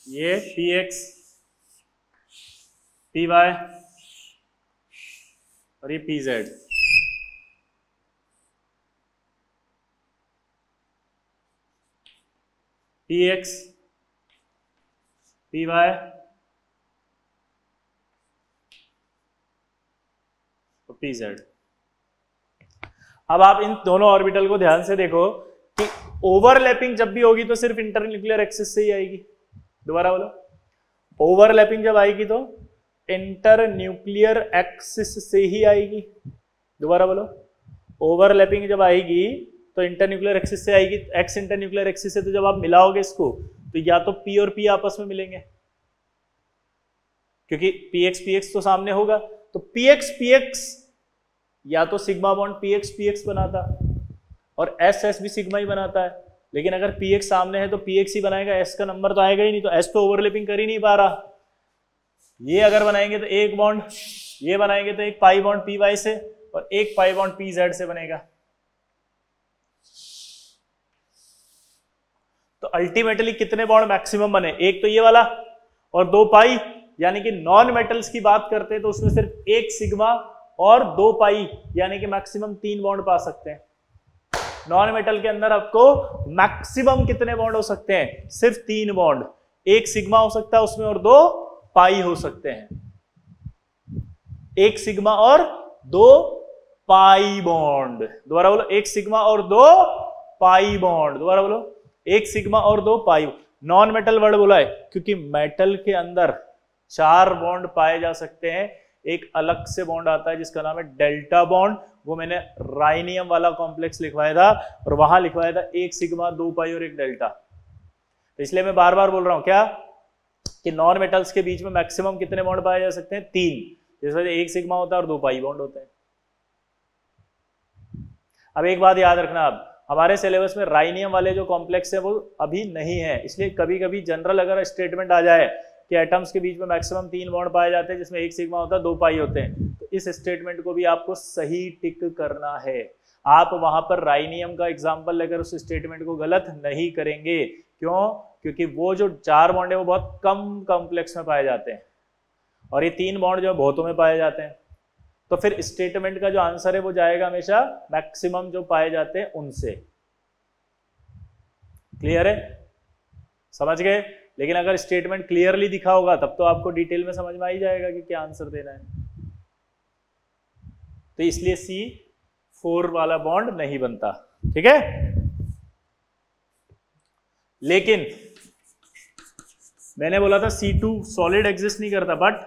[SPEAKER 1] ये px, py और ये pz। px, py और pz। अब आप इन दोनों ऑर्बिटल को ध्यान से देखो कि ओवरलैपिंग जब भी होगी तो सिर्फ इंटरन्यूक्लियर एक्सिस से ही आएगी। दोबारा बोलो, ओवरलैपिंग जब आएगी तो इंटरन्यूक्लियर एक्सिस से ही आएगी। दोबारा बोलो, ओवरलैपिंग जब आएगी तो इंटरन्यूक्लियर एक्सिस से आएगी। एक्स इंटरन्यूक्लियर एक्सिस से तो जब आप मिलाओगे इसको तो या तो पी और पी आपस में मिलेंगे, क्योंकि पीएक्स पीएक्स तो सामने होगा, तो पीएक्स पीएक्स या तो सिग्मा बॉन्ड पीएक्स पीएक्स बनाता और एस एस भी सिग्मा ही बनाता है, लेकिन अगर पीएक्स सामने है तो पीएक्स ही बनाएगा, एस का नंबर तो आएगा ही नहीं, तो एस तो ओवरलैपिंग कर ही नहीं पा रहा। ये अगर बनाएंगे तो एक बॉन्ड, ये बनाएंगे तो एक पाई बॉन्ड पी वाई से और एक पाई बॉन्ड पी जेड से बनेगा। तो अल्टीमेटली कितने बॉन्ड मैक्सिमम बने? एक तो ये वाला और 2 पाई, यानी कि नॉन मेटल्स की बात करते हैं तो उसमें सिर्फ एक सिग्मा और 2 पाई, यानी कि मैक्सिमम 3 बॉन्ड पा सकते हैं। नॉन मेटल के अंदर आपको मैक्सिमम कितने बॉन्ड हो सकते हैं? सिर्फ 3 बॉन्ड, एक सिग्मा हो सकता है उसमें और 2 पाई हो सकते हैं। एक सिग्मा और 2 पाई बॉन्ड। दोबारा बोलो, एक सिग्मा और 2 पाई बॉन्ड। दोबारा बोलो, एक सिग्मा और 2 पाई। नॉन मेटल वर्ड बोला है क्योंकि मेटल के अंदर 4 बॉन्ड पाए जा सकते हैं। एक अलग से बॉन्ड आता है जिसका नाम है डेल्टा बॉन्ड, वो मैंने राइनियम वाला कॉम्प्लेक्स लिखवाया था और वहां लिखवाया था एक सिग्मा 2 पाई और एक डेल्टा। तो इसलिए मैं बार बार बोल रहा हूं क्या कि नॉन मेटल्स के बीच में मैक्सिमम कितने बॉन्ड पाए जा सकते हैं? 3, जिस वजह से एक सिग्मा होता है और 2 पाई बॉन्ड होते हैं। अब एक बात याद रखना, अब हमारे सिलेबस में राइनियम वाले जो कॉम्प्लेक्स है वो अभी नहीं है, इसलिए कभी कभी जनरल अगर स्टेटमेंट आ जाए कि एटम्स के बीच में मैक्सिमम 3 बॉन्ड पाए जाते हैं जिसमें एक सिग्मा होता है 2 पाई होते हैं, तो इस स्टेटमेंट को भी आपको सही टिक करना है। आप वहां पर राइनियम का एग्जांपल लेकर उस स्टेटमेंट को गलत नहीं करेंगे। क्यों? क्योंकि वो जो 4 बॉन्ड है वो बहुत कम कॉम्प्लेक्स में पाए जाते हैं और ये 3 बॉन्ड जो बहुतों में पाए जाते हैं। तो फिर स्टेटमेंट का जो आंसर है वो जाएगा हमेशा मैक्सिमम जो पाए जाते हैं उनसे। क्लियर है? समझ गए? लेकिन अगर स्टेटमेंट क्लियरली दिखा होगा तब तो आपको डिटेल में समझ में आ ही जाएगा कि क्या आंसर देना है। तो इसलिए C4 वाला बॉन्ड नहीं बनता। ठीक है, लेकिन मैंने बोला था C2 सॉलिड एग्जिस्ट नहीं करता, बट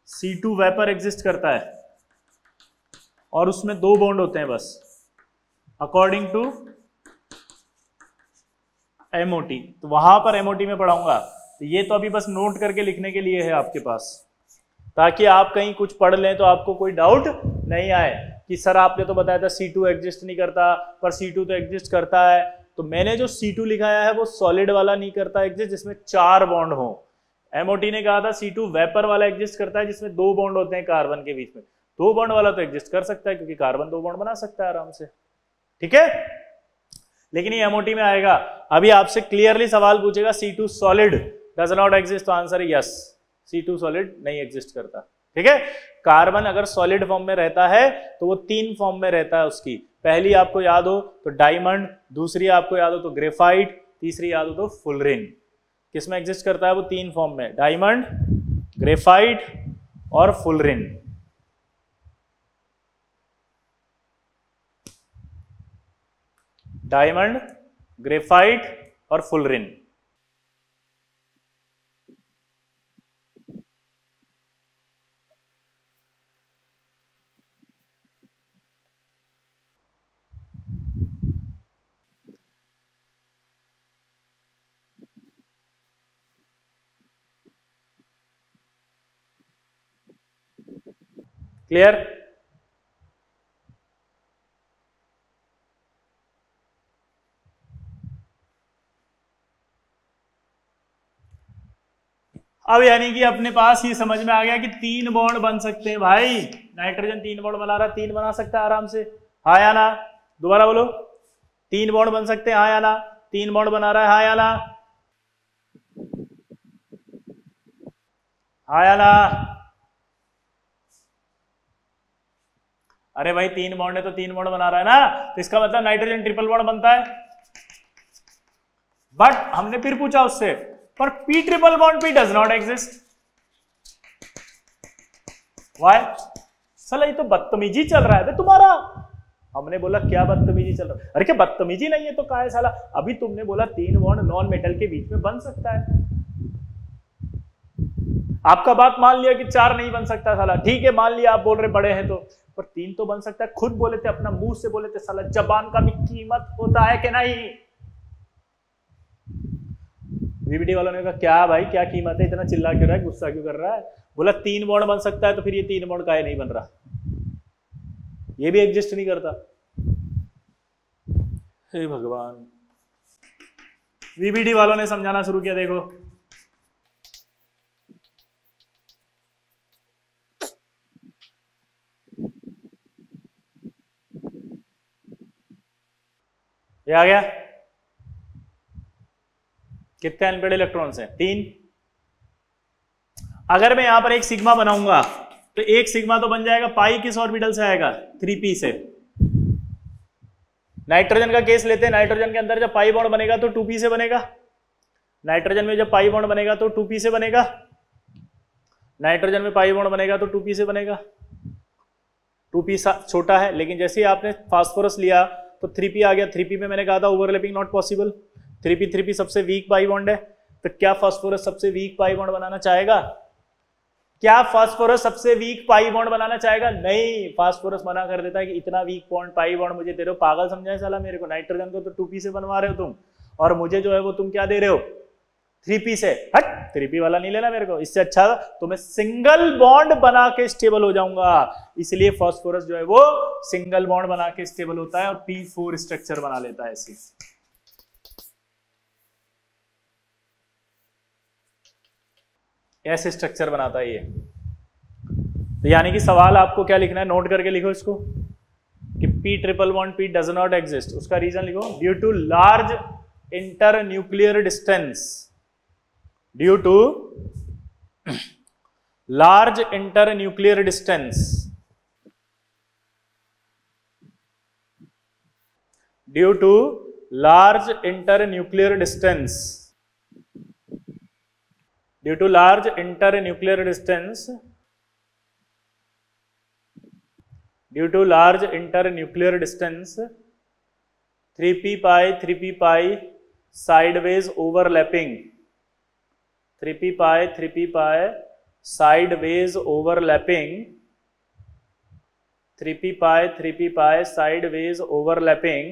[SPEAKER 1] C2 वेपर एग्जिस्ट करता है और उसमें 2 बॉन्ड होते हैं बस, अकॉर्डिंग टू MOT। तो वहां पर MOT में पढ़ाऊंगा, तो ये तो अभी बस नोट करके लिखने के लिए है आपके पास, ताकि आप कहीं कुछ पढ़ लें तो आपको कोई डाउट नहीं आए कि सर आपने तो बताया था C2 एग्जिस्ट नहीं करता, पर C2 तो एग्जिस्ट करता है। तो मैंने जो C2 लिखाया है वो सॉलिड वाला नहीं करता एग्जिस्ट जिसमें 4 बॉन्ड हो। MOT ने कहा था C2 वेपर वाला एग्जिस्ट करता है जिसमें 2 बॉन्ड होते हैं कार्बन के बीच में। 2 बॉन्ड वाला तो एग्जिस्ट कर सकता है क्योंकि कार्बन 2 बॉन्ड बना सकता है आराम से। ठीक है, लेकिन ये MOT में आएगा। अभी आपसे क्लियरली सवाल पूछेगा C2 solid does not exist, तो आंसर है यस, C2 सॉलिड नहीं एग्जिस्ट करता। ठीक है, कार्बन अगर सॉलिड फॉर्म में रहता है तो वो 3 फॉर्म में रहता है उसकी। पहली आपको याद हो तो डायमंड, दूसरी आपको याद हो तो ग्रेफाइट, तीसरी याद हो तो फुलरिन। किसमें एग्जिस्ट करता है वो? 3 फॉर्म में, डायमंड, ग्रेफाइट और फुलरिन। डायमंड, ग्रेफाइट और फुलरिन। क्लियर? अब यानी कि अपने पास ये समझ में आ गया कि 3 बॉन्ड बन सकते हैं भाई। नाइट्रोजन 3 बॉन्ड बना रहा है, 3 बना सकता है आराम से, हाँ या ना? दोबारा बोलो, 3 बॉन्ड बन सकते हैं, हाँ या ना? 3 बॉन्ड बना रहा है, हाँ या ना? हाँ या ना? अरे भाई 3 बॉन्ड है तो 3 बॉन्ड बना रहा है ना, तो इसका मतलब नाइट्रोजन ट्रिपल बॉन्ड बनता है। बट हमने फिर पूछा उससे, पर P triple bond P does not exist. Why? साला ये तो बदतमीजी चल रहा है तुम्हारा। हमने बोला क्या बदतमीजी चल रहा है? अरे क्या बदतमीजी नहीं है तो क्या है साला? अभी तुमने बोला 3 बॉन्ड नॉन मेटल के बीच में बन सकता है, आपका बात मान लिया कि 4 नहीं बन सकता साला, ठीक है मान लिया, आप बोल रहे बड़े हैं तो, पर 3 तो बन सकता है। खुद बोले थे, अपना मुंह से बोले थे, साला जबान का भी कीमत होता है कि नहीं? वीबीडी वालों ने कहा क्या भाई क्या कीमत है, इतना चिल्ला क्यों रहा है, गुस्सा क्यों कर रहा है? बोला 3 बॉन्ड बन सकता है तो फिर ये 3 बॉन्ड काहे नहीं बन रहा? ये भी एग्जिस्ट नहीं करता। हे भगवान, वीबीडी वालों ने समझाना शुरू किया। देखो ये आ गया, कितने अनपेड इलेक्ट्रॉन्स हैं? 3। अगर मैं यहां पर एक सिग्मा बनाऊंगा तो एक सिग्मा तो बन जाएगा, पाई किस ऑर्बिटल से आएगा? 3p से। नाइट्रोजन का केस लेते हैं, नाइट्रोजन के अंदर जब पाई बॉन्ड बनेगा तो 2p से बनेगा, नाइट्रोजन में जब पाई बॉन्ड बनेगा तो 2p से बनेगा, नाइट्रोजन में पाई बॉन्ड बनेगा तो 2p से बनेगा। 2p छोटा है, लेकिन जैसे ही आपने फास्फोरस लिया तो 3p आ गया। 3p में मैंने कहा था ओवरलैपिंग नॉट पॉसिबल, 3p सबसे वीक पाई बॉन्ड है, तो क्या फास्फोरस सबसे वीक पाई बॉन्ड बनाना चाहेगा? क्या फास्फोरस सबसे वीक पाई बॉन्ड बनाना चाहेगा? नहीं, फास्फोरस मना कर देता है कि इतना वीक बॉन्ड पाई बॉन्ड मुझे दे रहे हो, पागल समझाए साला मेरे को? नाइट्रोजन को तो 2p से बनवा रहे हो तुम, और मुझे जो है वो तुम क्या दे रहे हो? 3p से। हट, 3p वाला नहीं लेना मेरे को, इससे अच्छा तो मैं सिंगल बॉन्ड बना के स्टेबल हो जाऊंगा। इसलिए फास्फोरस जो है वो सिंगल बॉन्ड बना के स्टेबल होता है और p4 स्ट्रक्चर बना लेता है ऐसे। ऐसे स्ट्रक्चर बनाता है ये। तो यानी कि सवाल आपको क्या लिखना है, नोट करके लिखो इसको कि p triple bond p does not exist. उसका रीजन लिखो, due to large inter nuclear distance, due to large inter nuclear distance, due to large inter nuclear distance, due to large internuclear distance, due to large internuclear distance, 3p pi sideways overlapping, 3p pi sideways overlapping, 3p pi sideways overlapping,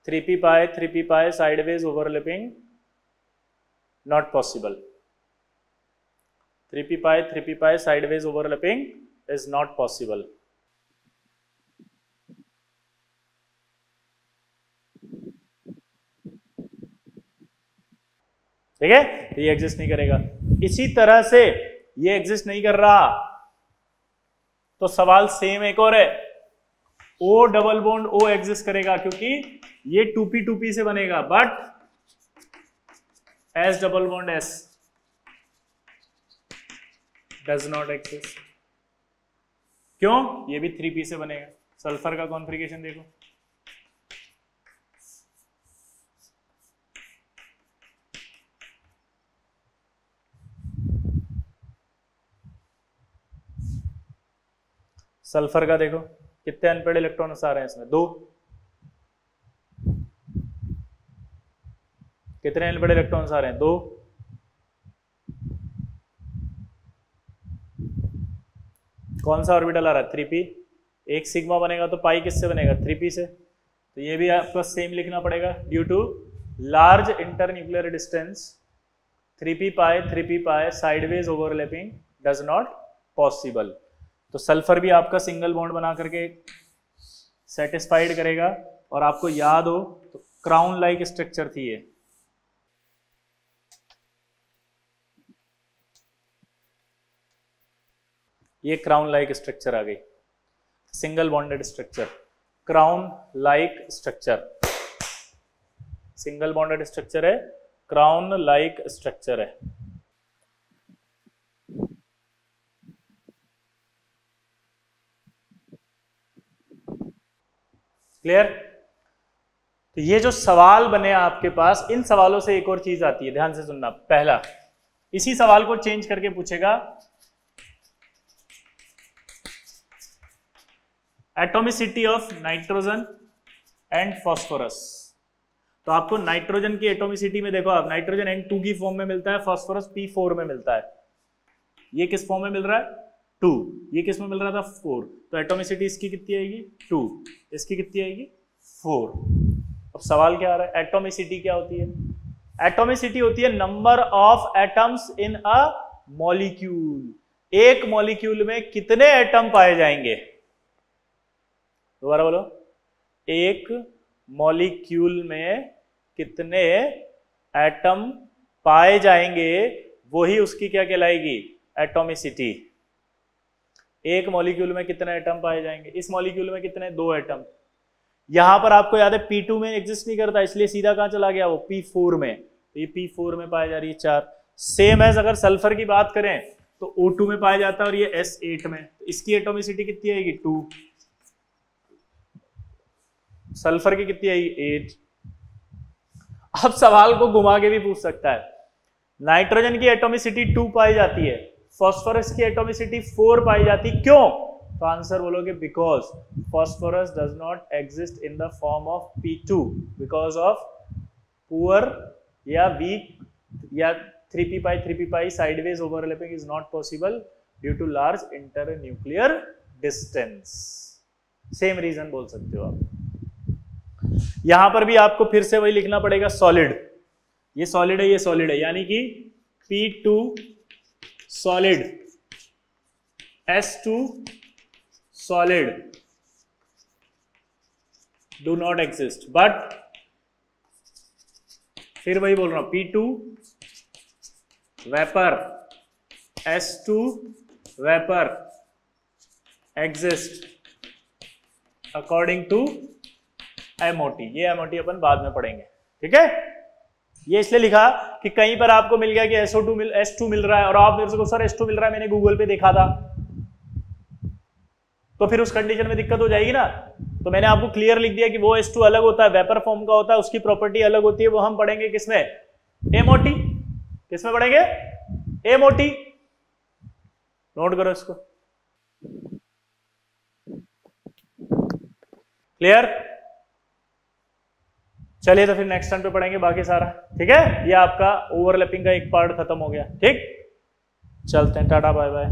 [SPEAKER 1] 3p pi sideways overlapping, not possible. 3p pi sideways overlapping is not possible. ठीक है, ये एग्जिस्ट नहीं करेगा। इसी तरह से ये एग्जिस्ट नहीं कर रहा तो सवाल सेम एक और है, O double bond O exist करेगा क्योंकि ये 2p से बनेगा, but S double bond S does not exist. क्यों? ये भी 3p से बनेगा। सल्फर का कॉन्फ़िगरेशन देखो, सल्फर का देखो कितने अनपेड इलेक्ट्रॉन्स आ रहे हैं इसमें? 2। कितने अनपेड इलेक्ट्रॉन्स आ रहे हैं? 2। कौन सा ऑर्बिटल आ रहा है? 3p। एक सिग्मा बनेगा तो पाई किससे बनेगा? 3p से। तो ये भी आपको सेम लिखना पड़ेगा, due to large internuclear distance 3p pi sideways overlapping does not possible. तो सल्फर भी आपका सिंगल बॉन्ड बना करके सेटिस्फाइड करेगा। और आपको याद हो तो क्राउन लाइक स्ट्रक्चर थी ये क्राउन लाइक स्ट्रक्चर आ गई, single bonded structure, crown like structure, single bonded structure है, क्राउन लाइक स्ट्रक्चर है। क्लियर? तो ये जो सवाल बने आपके पास, इन सवालों से एक और चीज आती है, ध्यान से सुनना। पहला, इसी सवाल को चेंज करके पूछेगा atomicity of nitrogen and phosphorus. तो आपको नाइट्रोजन की एटॉमिसिटी में देखो आप, नाइट्रोजन N2 की फॉर्म में मिलता है, फॉस्फोरस P4 में मिलता है। ये किस फॉर्म में मिल रहा है? 2। ये किस में मिल रहा था? 4। तो एटॉमिसिटी इसकी कितनी आएगी? 2। इसकी कितनी आएगी? 4। अब सवाल क्या आ रहा है? एटॉमिसिटी क्या होती है? एटॉमिसिटी होती है number of atoms in a molecule. एक मॉलिक्यूल में कितने एटम पाए जाएंगे? दोबारा बोलो, एक मॉलिक्यूल में कितने एटम पाए जाएंगे, वही उसकी क्या कहलाएगी? एटॉमिसिटी। एक मॉलिक्यूल में कितने एटम पाए जाएंगे? इस मॉलिक्यूल में कितने? 2 एटम। यहां पर आपको याद है P2 में एग्जिस्ट नहीं करता, इसलिए सीधा कहां चला गया? वो P4 में। तो ये P4 में पाई जा रही है 4। सेम एज अगर सल्फर की बात करें तो O2 में पाया जाता है और ये S8 में। तो इसकी एटॉमिसिटी कितनी आएगी? 2। सल्फर की कितनी आएगी? 8। अब सवाल को घुमा के भी पूछ सकता है, नाइट्रोजन की एटॉमिसिटी 2 पाई जाती है, फॉस्फोरस की एटॉमिसिटी 4 पाई जाती, क्यों? तो आंसर बोलोगे because phosphorus does not exist in the form of P2 because of poor या वीक या 3p pi 3p pi sideways overlapping is not possible due to large internuclear distance। Same reason बोल सकते हो आप। यहां पर भी आपको फिर से वही लिखना पड़ेगा, सॉलिड। ये सॉलिड है, ये सॉलिड है, यानी कि P2 solid, S2 solid do not exist. But फिर वही बोल रहा हूं, P2 vapour, S2 vapour exist according to MOT। ये MOT अपन बाद में पढ़ेंगे, ठीक है। ये इसलिए लिखा कि कहीं पर आपको मिल गया कि S2 मिल रहा है और आप मेरे से सर S2 मिल रहा है, मैंने गूगल पे देखा था, तो फिर उस कंडीशन में दिक्कत हो जाएगी ना। तो मैंने आपको क्लियर लिख दिया कि वो S2 अलग होता है, वेपर फॉर्म का होता है, उसकी प्रॉपर्टी अलग होती है, वो हम पढ़ेंगे किसमें? MOT। किसमें पढ़ेंगे? MOT। नोट करो इसको, क्लियर? चलिए तो फिर नेक्स्ट टाइम पे पढ़ेंगे बाकी सारा, ठीक है। ये आपका ओवरलैपिंग का एक पार्ट खत्म हो गया, ठीक। चलते हैं, टाटा बाय बाय।